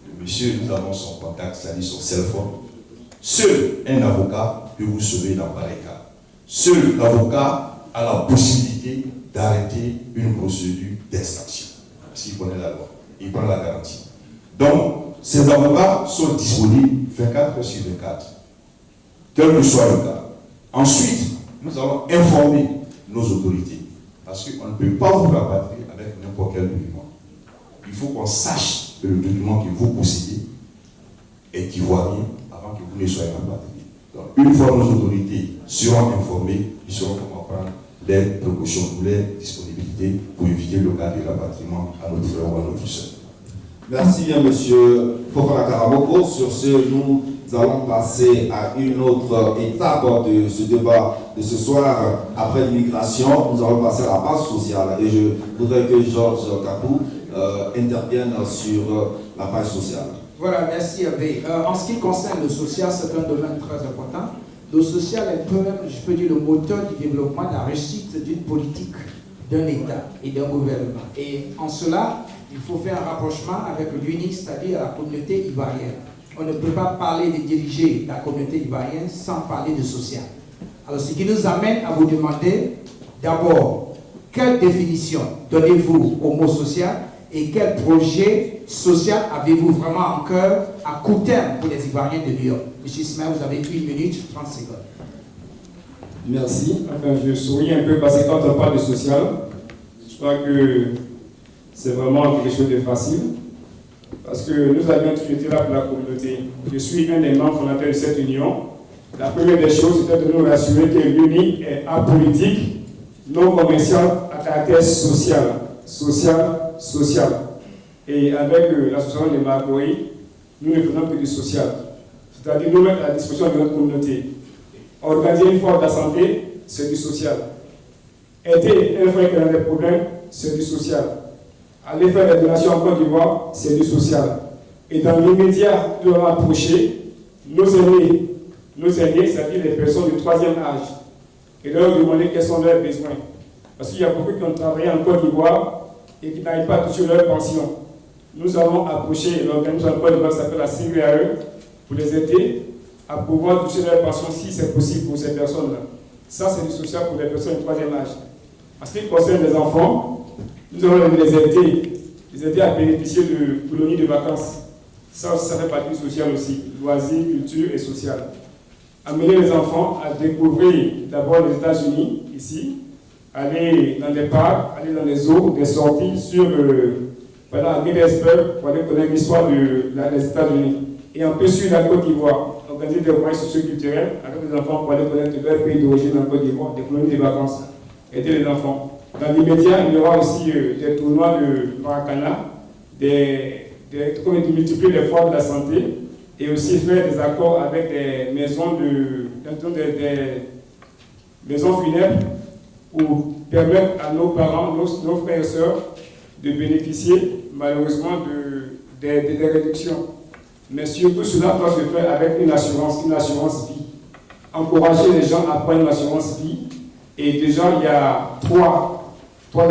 Speaker 9: Le monsieur, nous avons son contact, c'est-à-dire son cell phone. Seul un avocat peut vous sauver dans pareil cas. Seul l'avocat a la possibilité d'arrêter une procédure d'extraction. S'il connaît la loi, il prend la garantie. Donc, ces avocats sont disponibles 24 heures sur 24, quel que soit le cas. Ensuite, nous allons informer nos autorités, parce qu'on ne peut pas vous rapatrier avec n'importe quel document. Il faut qu'on sache que le document que vous possédez est ivoirien avant que vous ne soyez rapatrié. Donc, une fois nos autorités seront informées, ils sauront comment prendre les précautions ou les disponibilités pour éviter le cas de rapatriement à notre frère ou à notre soeur.
Speaker 4: Merci bien, M. Fofana Karamoko. Sur ce, nous allons passer à une autre étape de ce débat de ce soir. Après l'immigration, nous allons passer à la base sociale. Et je voudrais que Georges Kapou intervienne sur la page sociale.
Speaker 5: Voilà, merci Hervé. En ce qui concerne le social, c'est un domaine très important. Le social est peu, je peux dire, le moteur du développement, de la réussite d'une politique, d'un État et d'un gouvernement. Et en cela, il faut faire un rapprochement avec l'UNI, c'est-à-dire la communauté ivoirienne. On ne peut pas parler de diriger la communauté ivoirienne sans parler de social. Alors, ce qui nous amène à vous demander, d'abord, quelle définition donnez-vous au mot social et quel projet social avez-vous vraiment en cœur à court terme pour les Ivoiriens de New York? Monsieur Ismaël, vous avez 1 minute 30 secondes.
Speaker 8: Merci. Enfin, je souris un peu parce que quand on parle de social, je crois que c'est vraiment quelque chose de facile. Parce que nous avions toujours été là pour la communauté. Je suis un des membres fondateurs de cette union. La première des choses, c'était de nous rassurer que l'UNI est apolitique, non commercial, à caractère social. Social. Et avec l'association de Marguerite, nous ne faisons que du social. C'est-à-dire nous mettre à la disposition de notre communauté. Organiser une force de la santé, c'est du social. Aider un frère qui a des problèmes, c'est du social. Aller faire des donations en Côte d'Ivoire, c'est du social. Et dans l'immédiat, nous allons approcher nos aînés, c'est-à-dire les personnes du 3e âge, et leur demander quels sont leurs besoins. Parce qu'il y a beaucoup qui ont travaillé en Côte d'Ivoire et qui n'arrivent pas à toucher leur pension. nous allons approcher l'organisme en Côte d'Ivoire qui s'appelle la CVAE pour les aider à pouvoir toucher leur pension si c'est possible pour ces personnes-là. Ça, c'est du social pour les personnes du troisième âge. En ce qui concerne les enfants, nous allons les aider à bénéficier de colonies de vacances. Ça aussi, ça fait partie du social aussi, loisirs, culture et social. Amener les enfants à découvrir d'abord les États-Unis, ici, aller dans des parcs, aller dans les eaux, des sorties sur pendant Gettysburg pour aller connaître l'histoire des États-Unis. Et on peut suivre la Côte d'Ivoire, organiser des voyages socioculturels avec les enfants pour aller connaître leur pays d'origine en Côte d'Ivoire, des colonies de vacances, aider les enfants. Dans l'immédiat, il y aura aussi des tournois de Maracana, comme de multiplier les foires de la santé et aussi faire des accords avec des maisons maisons funèbres pour permettre à nos parents, nos frères et sœurs de bénéficier malheureusement des réductions. Mais surtout cela doit se faire avec une assurance vie. Encourager les gens à prendre une assurance vie. Et déjà, il y a trois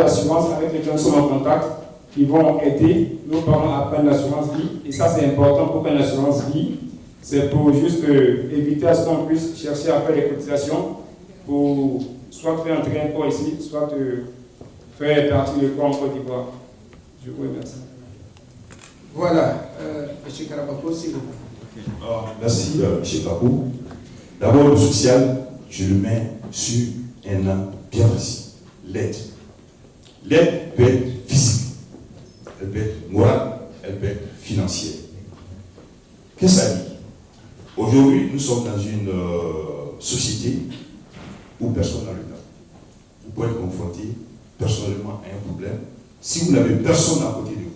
Speaker 8: assurances avec lesquelles nous sommes en contact qui vont aider nos parents à prendre l'assurance vie. Et ça, c'est important pour prendre l'assurance vie. C'est pour juste éviter à ce qu'on puisse chercher à faire des cotisations pour soit faire entrer un corps ici, soit faire partie du corps en Côte d'Ivoire. Je vous remercie.
Speaker 5: Voilà, M. Karabako, s'il vous plaît.
Speaker 9: Merci, M. Babou. D'abord, le social, je le mets sur un an bien précis. L'aide. L'aide peut être physique, elle peut être morale, elle peut être financière. Qu'est-ce que ça dit? Aujourd'hui, nous sommes dans une société où personne n'a le temps. Vous pouvez être confronté personnellement à un problème. Si vous n'avez personne à côté de vous,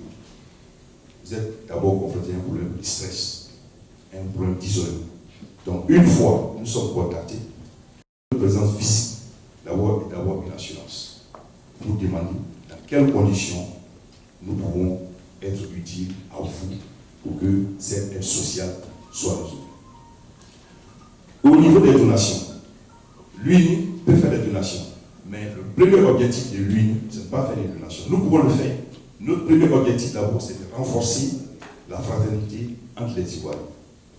Speaker 9: vous êtes d'abord confronté à un problème de stress, un problème d'isolement. Donc, une fois nous sommes contactés, une présence physique, d'abord une assurance. Vous demandez dans quelles conditions nous pouvons être utiles à vous pour que cette aide sociale soit résolue. Au niveau des donations, l'UNI peut faire des donations, mais le premier objectif de l'UNI, ce n'est pas faire des donations. Nous pouvons le faire. Notre premier objectif d'abord, c'est de renforcer la fraternité entre les Ivoiriens,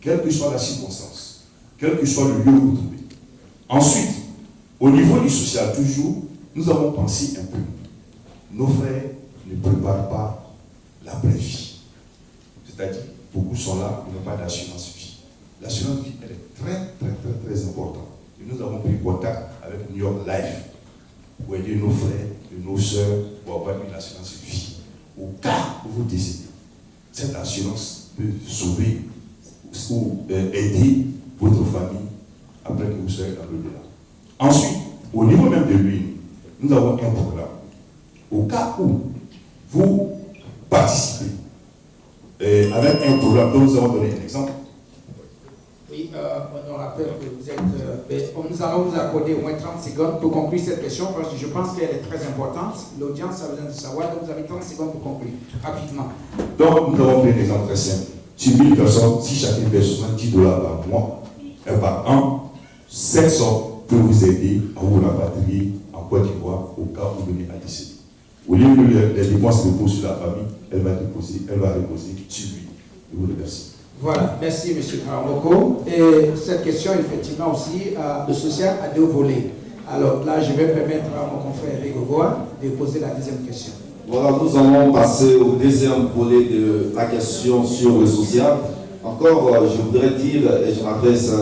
Speaker 9: quelle que soit la circonstance, quel que soit le lieu où vous vous trouvez. Ensuite, au niveau du social, toujours, nous avons pensé un peu. Nos frères ne préparent pas la vraie vie. C'est-à-dire, beaucoup sont là, ils n'ont pas d'assurance vie. L'assurance vie, elle est très importante. Et nous avons pris contact avec New York Life pour aider nos frères et nos sœurs pour avoir une assurance vie. Au cas où vous décidez, cette assurance peut sauver ou aider votre famille après que vous soyez dans l'au-delà. Ensuite, au niveau même de l'UNI, nous avons un programme. Au cas où vous participez avec un programme dont nous avons donné un exemple.
Speaker 5: Oui, on nous rappelle que vous êtes. Nous allons vous accorder au moins 30 secondes pour conclure cette question parce que je pense qu'elle est très importante. L'audience a besoin de savoir, donc vous avez 30 secondes pour conclure, rapidement.
Speaker 9: Donc, nous avons pris un exemple très simple. Sur 1000 personnes, si chacune paie $70 par mois, par an, cette somme peut vous aider à vous rapatrier en Côte d'Ivoire au cas où vous venez à décéder. Au lieu que les dépenses reposent sur la famille, elle va reposer sur lui. Je vous remercie.
Speaker 5: Voilà, merci M. Karabako. Et cette question, effectivement, aussi, le social a deux volets. Alors là, je vais permettre à mon confrère Rigogoa de poser la deuxième question.
Speaker 4: Voilà, nous allons passer au deuxième volet de la question sur le social. Encore, je voudrais dire, et je m'adresse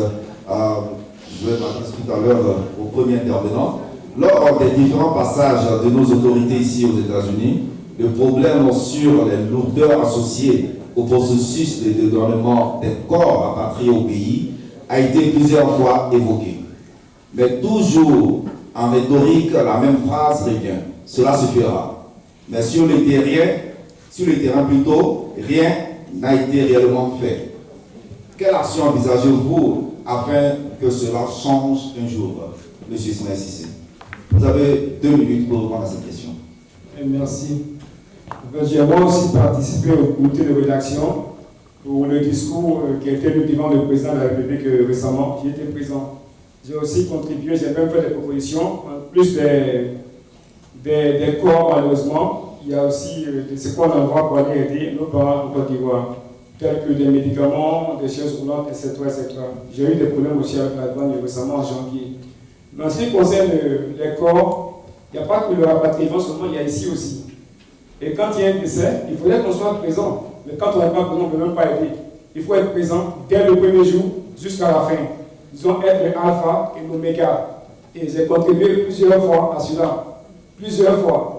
Speaker 4: tout à l'heure au premier intervenant, lors des différents passages de nos autorités ici aux États-Unis, le problème sur les lourdeurs associées au processus de dédouanement des corps rapatriés au pays a été plusieurs fois évoqué. Mais toujours en rhétorique, la même phrase revient. Cela se fera. Mais sur le terrain plutôt, rien n'a été réellement fait. Quelle action envisagez-vous afin que cela change un jour, M. Ismaël Cissé? Vous avez 2 minutes pour répondre à cette question.
Speaker 8: Merci. J'ai moi aussi participé au comité de rédaction pour le discours qui a été lu devant le président de la République récemment. J'y étais présent. J'ai aussi contribué, j'ai même fait des propositions, en plus des corps malheureusement. il y a aussi de ce qu'on envoie pour aller aider nos parents en Côte d'Ivoire, tels que des médicaments, des chaises roulantes, etc. J'ai eu des problèmes aussi avec la douane récemment en janvier. Mais en ce qui concerne les corps, il n'y a pas que le rapatriement seulement, il y a ici aussi. Et quand il y a un décès, il faudrait qu'on soit présent. Mais quand on n'est pas présent, on ne peut même pas aider. Il faut être présent dès le premier jour jusqu'à la fin. Disons être l'alpha et l'oméga. Et j'ai contribué plusieurs fois à cela. Plusieurs fois.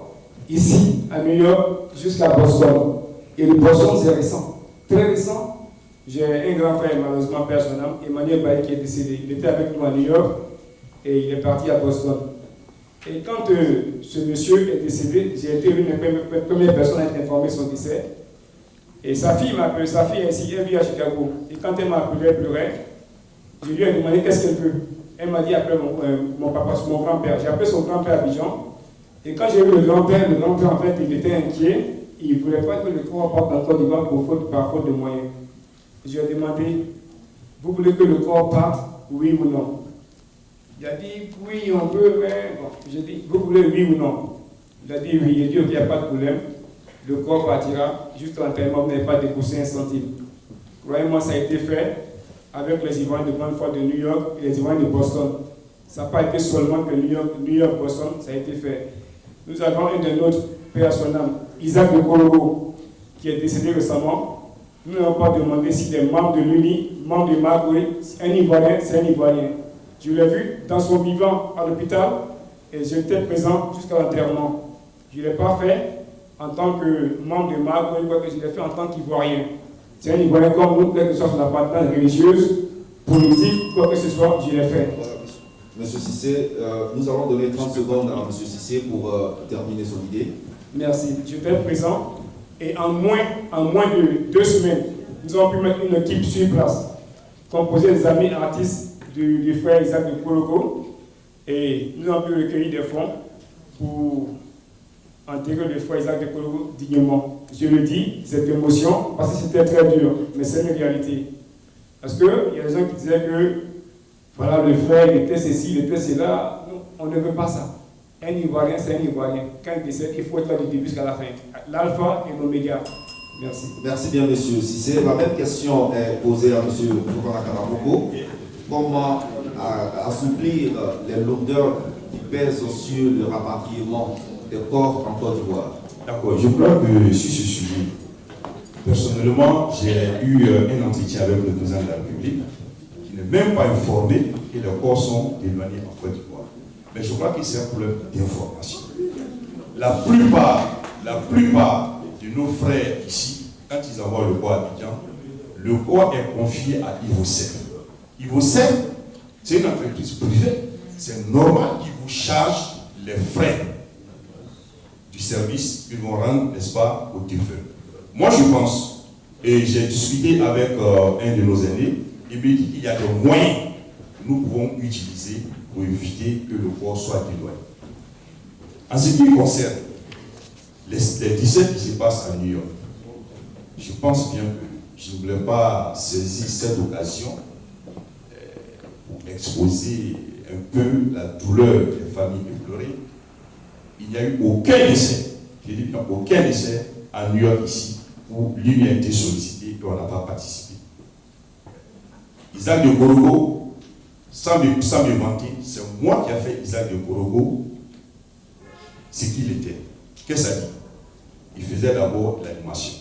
Speaker 8: Ici, à New York, jusqu'à Boston. Et le Boston, c'est récent. Très récent. J'ai un grand frère, malheureusement personnel, Emmanuel Baye, qui est décédé. Il était avec nous à New York et il est parti à Boston. Et quand ce monsieur est décédé, j'ai été l'une des premières personnes à être informée de son décès. Et sa fille m'a appelé, sa fille ici, elle vit à Chicago. Et quand elle m'a appelé, elle pleurait. Je lui ai demandé qu'est-ce qu'elle veut. Elle m'a dit appelle mon papa, mon grand-père. J'ai appelé son grand-père à Abidjan. Et quand j'ai vu le grand-père en fait, il était inquiet. Il ne voulait pas que le corps parte en Côte d'Ivoire par faute de moyens. Je lui ai demandé, vous voulez que le corps parte, oui ou non? Il a dit, oui, on peut, mais bon. J'ai dit, vous voulez oui ou non? Il a dit oui. Il a dit, ok, il n'y a pas de problème. Le corps partira, juste l'enterrement, vous n'avez pas déboursé un centime. Croyez-moi, ça a été fait avec les Ivoiriens de grande foi de New York et les Ivoiriens de Boston. Ça n'a pas été seulement que New York, Boston, ça a été fait. Nous avons un de notre père à son âme, Isaac de Kologo, qui est décédé récemment. Nous n'avons pas demandé s'il est membre de l'UNI, membre de Magoué, un Ivoirien, c'est un Ivoirien. Je l'ai vu dans son vivant à l'hôpital et j'étais présent jusqu'à l'enterrement. Je ne l'ai pas fait en tant que membre de Magoué, je l'ai fait en tant qu'Ivoirien. C'est un Ivoirien comme nous, quelle que soit son appartenance religieuse, politique, quoi que ce soit, je l'ai fait.
Speaker 4: Monsieur Cissé, nous allons donner 30 secondes à Monsieur Cissé pour terminer son idée.
Speaker 8: Merci. J'étais présent et en moins de 2 semaines, nous avons pu mettre une équipe sur place, composée des amis artistes du frère Isaac de Kologo, et nous avons pu recueillir des fonds pour enterrer le frère Isaac de Kologo dignement. Je le dis, cette émotion, parce que c'était très dur, mais c'est une réalité. Parce qu'il y a des gens qui disaient que voilà, le frère il était ceci, il était cela. Non, on ne veut pas ça. Un Ivoirien, c'est un Ivoirien. Quand il décède, il faut être là du début jusqu'à la fin. L'alpha et l'oméga. Merci.
Speaker 4: Merci bien, monsieur Cissé. La même question est posée à monsieur Fofana Karamoko. Comment assouplir les lourdeurs qui pèsent sur le rapatriement des corps en Côte d'Ivoire?
Speaker 9: D'accord, je crois que sur ce sujet, personnellement, j'ai eu un entretien avec le président de la République qui n'est même pas informé que les corps sont éloignés en Côte d'Ivoire. Mais je crois que c'est un problème d'information. La plupart de nos frères ici, quand ils envoient le corps à Abidjan, le corps est confié à Ivocef. Ivocef, c'est une entreprise privée. C'est normal qu'ils vous chargent les frais du service qu'ils vont rendre, n'est-ce pas, au défunt. Moi, je pense, et j'ai discuté avec un de nos aînés, il me dit qu'il y a des moyens que nous pouvons utiliser pour éviter que le corps soit éloigné. En ce qui concerne les 17 qui se passent à New York, je pense bien que je ne voulais pas saisir cette occasion pour exposer un peu la douleur des familles éplorées. Il n'y a eu aucun décès, je dis bien aucun décès à New York ici, où l'Union a été sollicitée et on n'a pas participé. Isaac de Kologo, sans me vanter, c'est moi qui ai fait Isaac de Kologo ce qu'il était. Qu'est-ce que ça dit? Il faisait d'abord l'animation.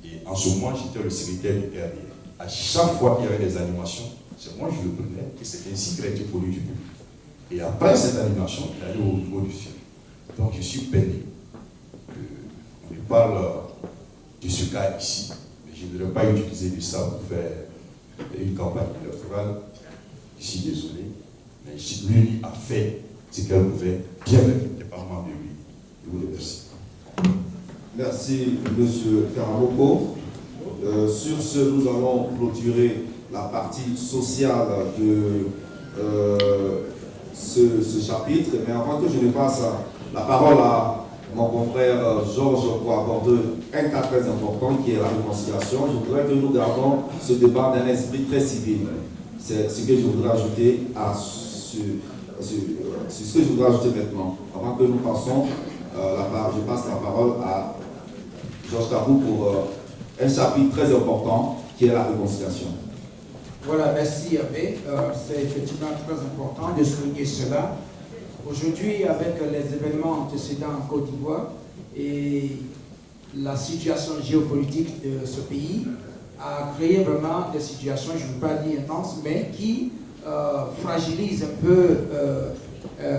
Speaker 9: Et en ce moment, j'étais le secrétaire du RDR. À chaque fois qu'il y avait des animations, c'est moi qui le prenais et c'est ainsi qu'il a été connu du public. Et après cette animation, il allait au niveau du film. Donc je suis peiné qu'on me parle de ce cas ici, mais je ne voudrais pas utiliser de ça pour faire une campagne électorale. Je suis désolé, mais l'UNI a fait ce qu'elle pouvait, bien indépendamment de lui. Je vous remercie.
Speaker 4: Merci, monsieur Karamoko. Sur ce, nous allons clôturer la partie sociale de ce chapitre. Mais avant que je ne passe la parole à mon confrère Georges pour aborder un cas très important qui est la réconciliation, je voudrais que nous gardons ce débat d'un esprit très civil. C'est ce que je voudrais ajouter à ce que je voudrais ajouter maintenant, avant que nous passons je passe la parole à Georges Kabou pour un chapitre très important qui est la réconciliation.
Speaker 5: Voilà, merci Hervé. C'est effectivement très important de souligner cela. Aujourd'hui, avec les événements antécédents en Côte d'Ivoire et la situation géopolitique de ce pays a créé vraiment des situations, je ne veux pas dire immenses, mais qui fragilisent un peu,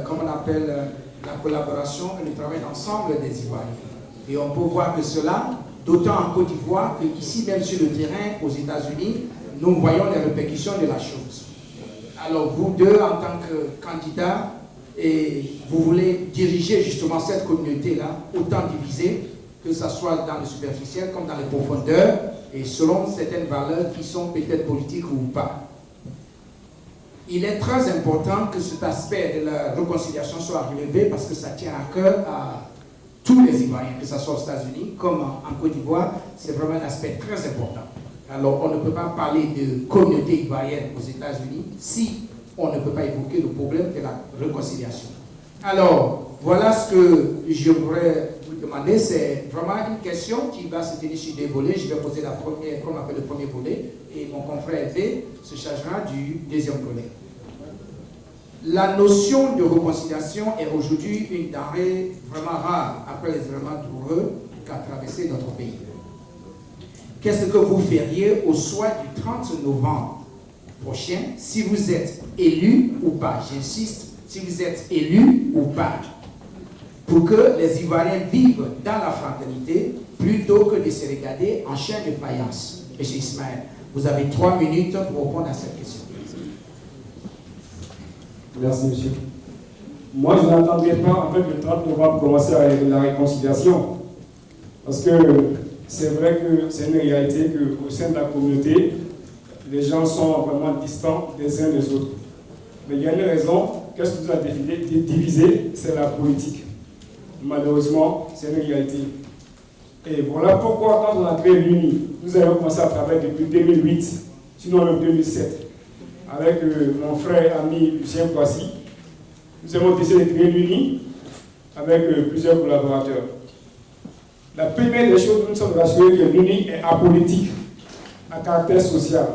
Speaker 5: comme on appelle, la collaboration et le travail d'ensemble des Ivoiriens. Et on peut voir que cela, d'autant en Côte d'Ivoire qu'ici, même sur le terrain, aux États-Unis, nous voyons les répercussions de la chose. Alors vous deux, en tant que candidats, et vous voulez diriger justement cette communauté-là, autant divisée, que ce soit dans le superficiel comme dans les profondeurs, et selon certaines valeurs qui sont peut-être politiques ou pas. Il est très important que cet aspect de la réconciliation soit relevé parce que ça tient à cœur à tous les Ivoiriens, que ce soit aux États-Unis comme en Côte d'Ivoire, c'est vraiment un aspect très important. Alors on ne peut pas parler de communauté ivoirienne aux États-Unis si on ne peut pas évoquer le problème de la réconciliation. Alors, voilà ce que je voudrais vous demander. C'est vraiment une question qui va se tenir sur des volets. Je vais poser la première, comme on appelle le premier volet, et mon confrère B se chargera du deuxième volet. La notion de réconciliation est aujourd'hui une denrée vraiment rare après les événements douloureux qu'a traversé notre pays. Qu'est-ce que vous feriez au soir du 30 novembre prochain, si vous êtes élu ou pas, j'insiste, si vous êtes élu ou pas, pour que les Ivoiriens vivent dans la fraternité plutôt que de se regarder en chaîne de faïence. Monsieur Ismaël, vous avez 3 minutes pour répondre à cette question.
Speaker 8: Merci, monsieur. Moi, je n'attendais pas, en fait, le 30 novembre commencer avec la réconciliation. Parce que c'est vrai que c'est une réalité qu'au sein de la communauté, les gens sont vraiment distants des uns des autres. Mais il y a une raison. Qu'est-ce qui nous a divisé? C'est la politique. Malheureusement, c'est une réalité. Et voilà pourquoi, quand on a créé l'UNI, nous avons commencé à travailler depuis 2008, sinon le 2007, avec mon frère ami Lucien Poissy. Nous avons décidé de créer l'UNI avec plusieurs collaborateurs. La première des choses, nous sommes rassurés que l'UNI est apolitique, à caractère social.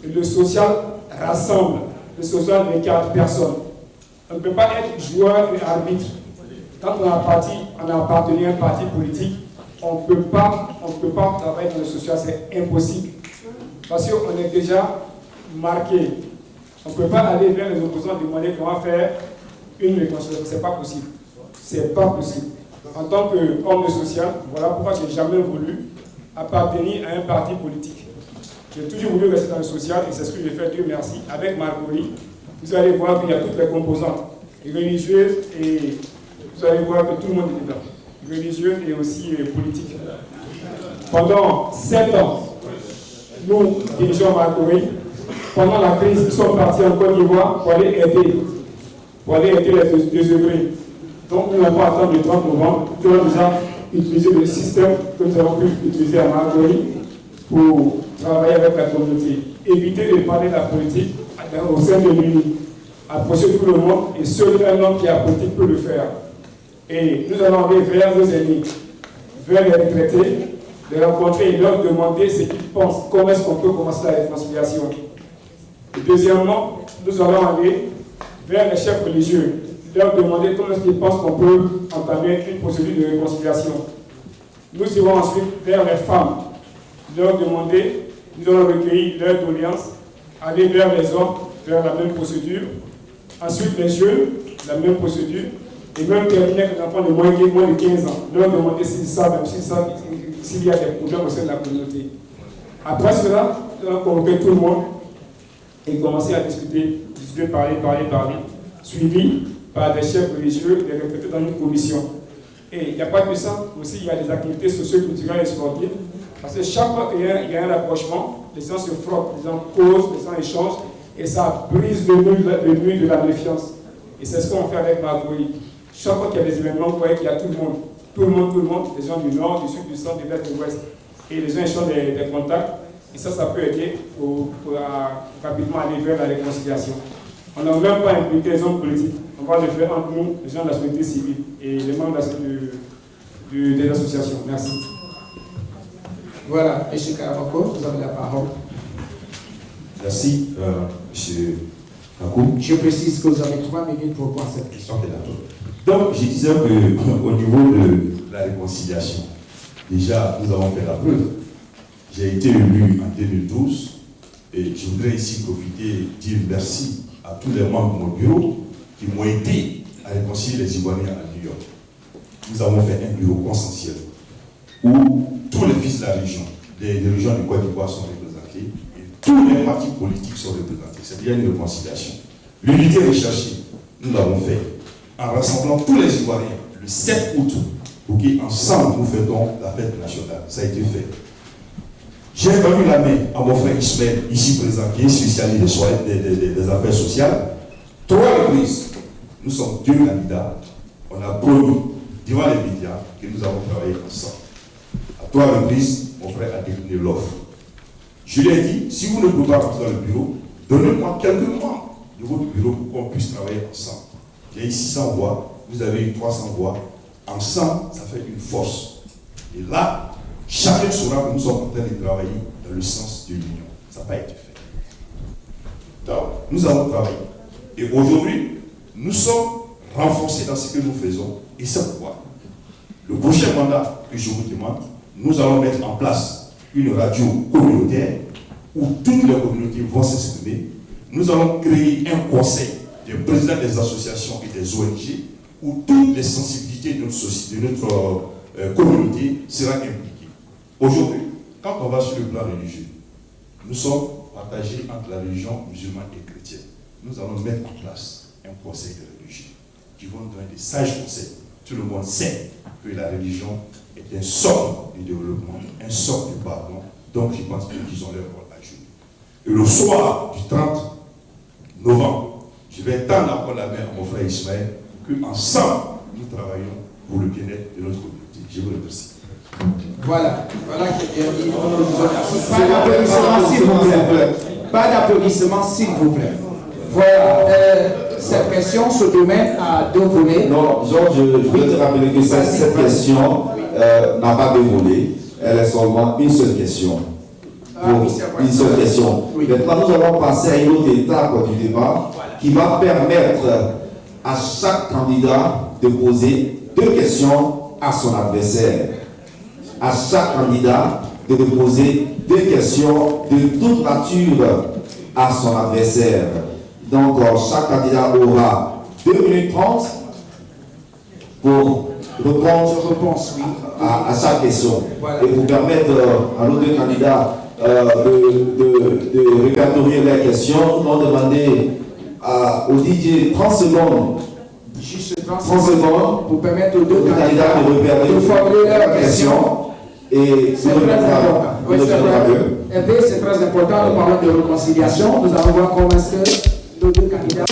Speaker 8: Et le social rassemble, le social n'écarte personne. On ne peut pas être joueur et arbitre. Quand on a appartenu à un parti politique, on ne peut pas travailler dans le social, c'est impossible. Parce qu'on est déjà marqué. On ne peut pas aller vers les opposants et demander qu'on va faire une réconciliation. Ce n'est pas possible. C'est pas possible. En tant qu'homme de social, voilà pourquoi je n'ai jamais voulu appartenir à un parti politique. J'ai toujours voulu rester dans le social et c'est ce que j'ai fait, Dieu merci. Avec Marguerite, vous allez voir qu'il y a toutes les composantes religieuses et vous allez voir que tout le monde est dedans. Religieuses et aussi politiques. Pendant 7 ans, nous dirigeons Marguerite. Pendant la crise, nous sommes partis en Côte d'Ivoire pour aller aider les désœuvrés. Donc nous n'avons pas attendu le 30 novembre, nous avons déjà utilisé le système que nous avons pu utiliser à Marguerite pour travailler avec la communauté. Éviter de parler de la politique au sein de l'UNI. Approcher tout le monde et seul un homme qui est politique peut le faire. Et nous allons aller vers nos ennemis, vers les retraités, les rencontrer et leur demander ce qu'ils pensent, comment est-ce qu'on peut commencer la réconciliation. Et deuxièmement, nous allons aller vers les chefs religieux, leur demander comment est-ce qu'ils pensent qu'on peut entamer une procédure de réconciliation. Nous irons ensuite vers les femmes, leur demander, nous allons recueillir leurs doléances, aller vers les hommes, vers la même procédure. Ensuite, les jeunes, la même procédure. Et même terminer avec les enfants de moins de 15 ans, leur demander s'ils savent, s'il y a des problèmes au sein de la communauté. Après cela, nous allons convoquer tout le monde et commencer à discuter, parler, suivi par des chefs religieux, des retraités dans une commission. Et il n'y a pas que ça, aussi il y a des activités socio-culturelles et sportives, parce que chaque fois qu'il y a un rapprochement, les gens se frottent, les gens causent, les gens échangent, et ça brise le mur de la méfiance. Et c'est ce qu'on fait avec Marguerite. Chaque fois qu'il y a des événements, vous voyez qu'il y a tout le monde, les gens du nord, du sud, du centre, de l'est, de l'ouest. Et les gens échangent des contacts, et ça peut aider pour rapidement aller vers la réconciliation. On n'a même pas impliqué les hommes politiques. On crois, le faire entre nous, les gens de la société civile et les membres des associations. Merci.
Speaker 5: Voilà, M. Karamoko, vous avez la parole.
Speaker 9: Merci, M. Kakou.
Speaker 5: Je précise que vous avez 3 minutes pour répondre à cette question.
Speaker 9: Ok, d'accord. Donc, je disais qu'au niveau de la réconciliation, déjà, nous avons fait la preuve. J'ai été élu en 2012 et je voudrais ici profiter et dire merci à tous les membres de mon bureau qui m'ont aidé à réconcilier les Ivoiriens à New York. Nous avons fait un bureau consensuel où tous les fils de la région, les régions du Côte d'Ivoire sont représentés et tous les partis politiques sont représentés. C'est bien une réconciliation. L'unité recherchée, nous l'avons fait en rassemblant tous les Ivoiriens le 7 août pour qu'ensemble nous fêtons la fête nationale. Ça a été fait. J'ai tendu la main à mon frère Ismaël, ici présent, qui est spécialiste des affaires sociales. 3 reprises, nous sommes 2 candidats. On a promis devant les médias que nous avons travaillé ensemble. À 3 reprises, mon frère a décliné l'offre. Je lui ai dit, si vous ne pouvez pas rentrer dans le bureau, donnez-moi quelques membres de votre bureau pour qu'on puisse travailler ensemble. J'ai eu 600 voix, vous avez eu 300 voix. Ensemble, ça fait une force. Et là, chacun saura que nous sommes en train de travailler dans le sens de l'union. Ça n'a pas été fait. Donc, nous avons travaillé. Et aujourd'hui, nous sommes renforcés dans ce que nous faisons. Et c'est pourquoi, le prochain mandat que je vous demande, nous allons mettre en place une radio communautaire où toutes les communautés vont s'exprimer. Nous allons créer un conseil des présidents des associations et des ONG où toutes les sensibilités de notre société, de notre communauté seront impliquées. Aujourd'hui, quand on va sur le plan religieux, nous sommes partagés entre la religion musulmane et chrétienne. Nous allons mettre en place un conseil de religion qui vont donner des sages conseils. Tout le monde sait que la religion est un socle du développement, un socle du pardon. Donc je pense qu'ils ont leur rôle à jouer. Et le soir du 30 novembre, je vais tendre encore la main à mon frère Ismaël pour qu'ensemble nous travaillons pour le bien-être de notre communauté. Je vous remercie.
Speaker 5: Voilà qui est bien dit. Pas d'applaudissements, s'il vous plaît. Pas d'applaudissements, s'il vous plaît. Voilà. Cette question se domaine à 2 volets.
Speaker 4: Non, Georges, je voudrais te rappeler que cette question n'a pas 2 volets. Elle est seulement une seule question. Une seule question. Oui. Maintenant, nous allons passer à une autre étape du débat qui va permettre à chaque candidat de poser 2 questions à son adversaire. À chaque candidat de poser 2 questions de toute nature à son adversaire. Donc, chaque candidat aura 2 minutes 30 pour répondre à chaque question. Voilà. Et pour permettre à nos 2 candidats de répertorier les questions, nous allons demander au DJ 30 secondes.
Speaker 5: Juste 30 secondes pour permettre aux 2 candidats
Speaker 4: de
Speaker 5: formuler leurs questions.
Speaker 4: Et
Speaker 5: c'est très important. Oui, c'est très important. Nous parlons de réconciliation. Nous allons voir comment est-ce que nos 2 candidats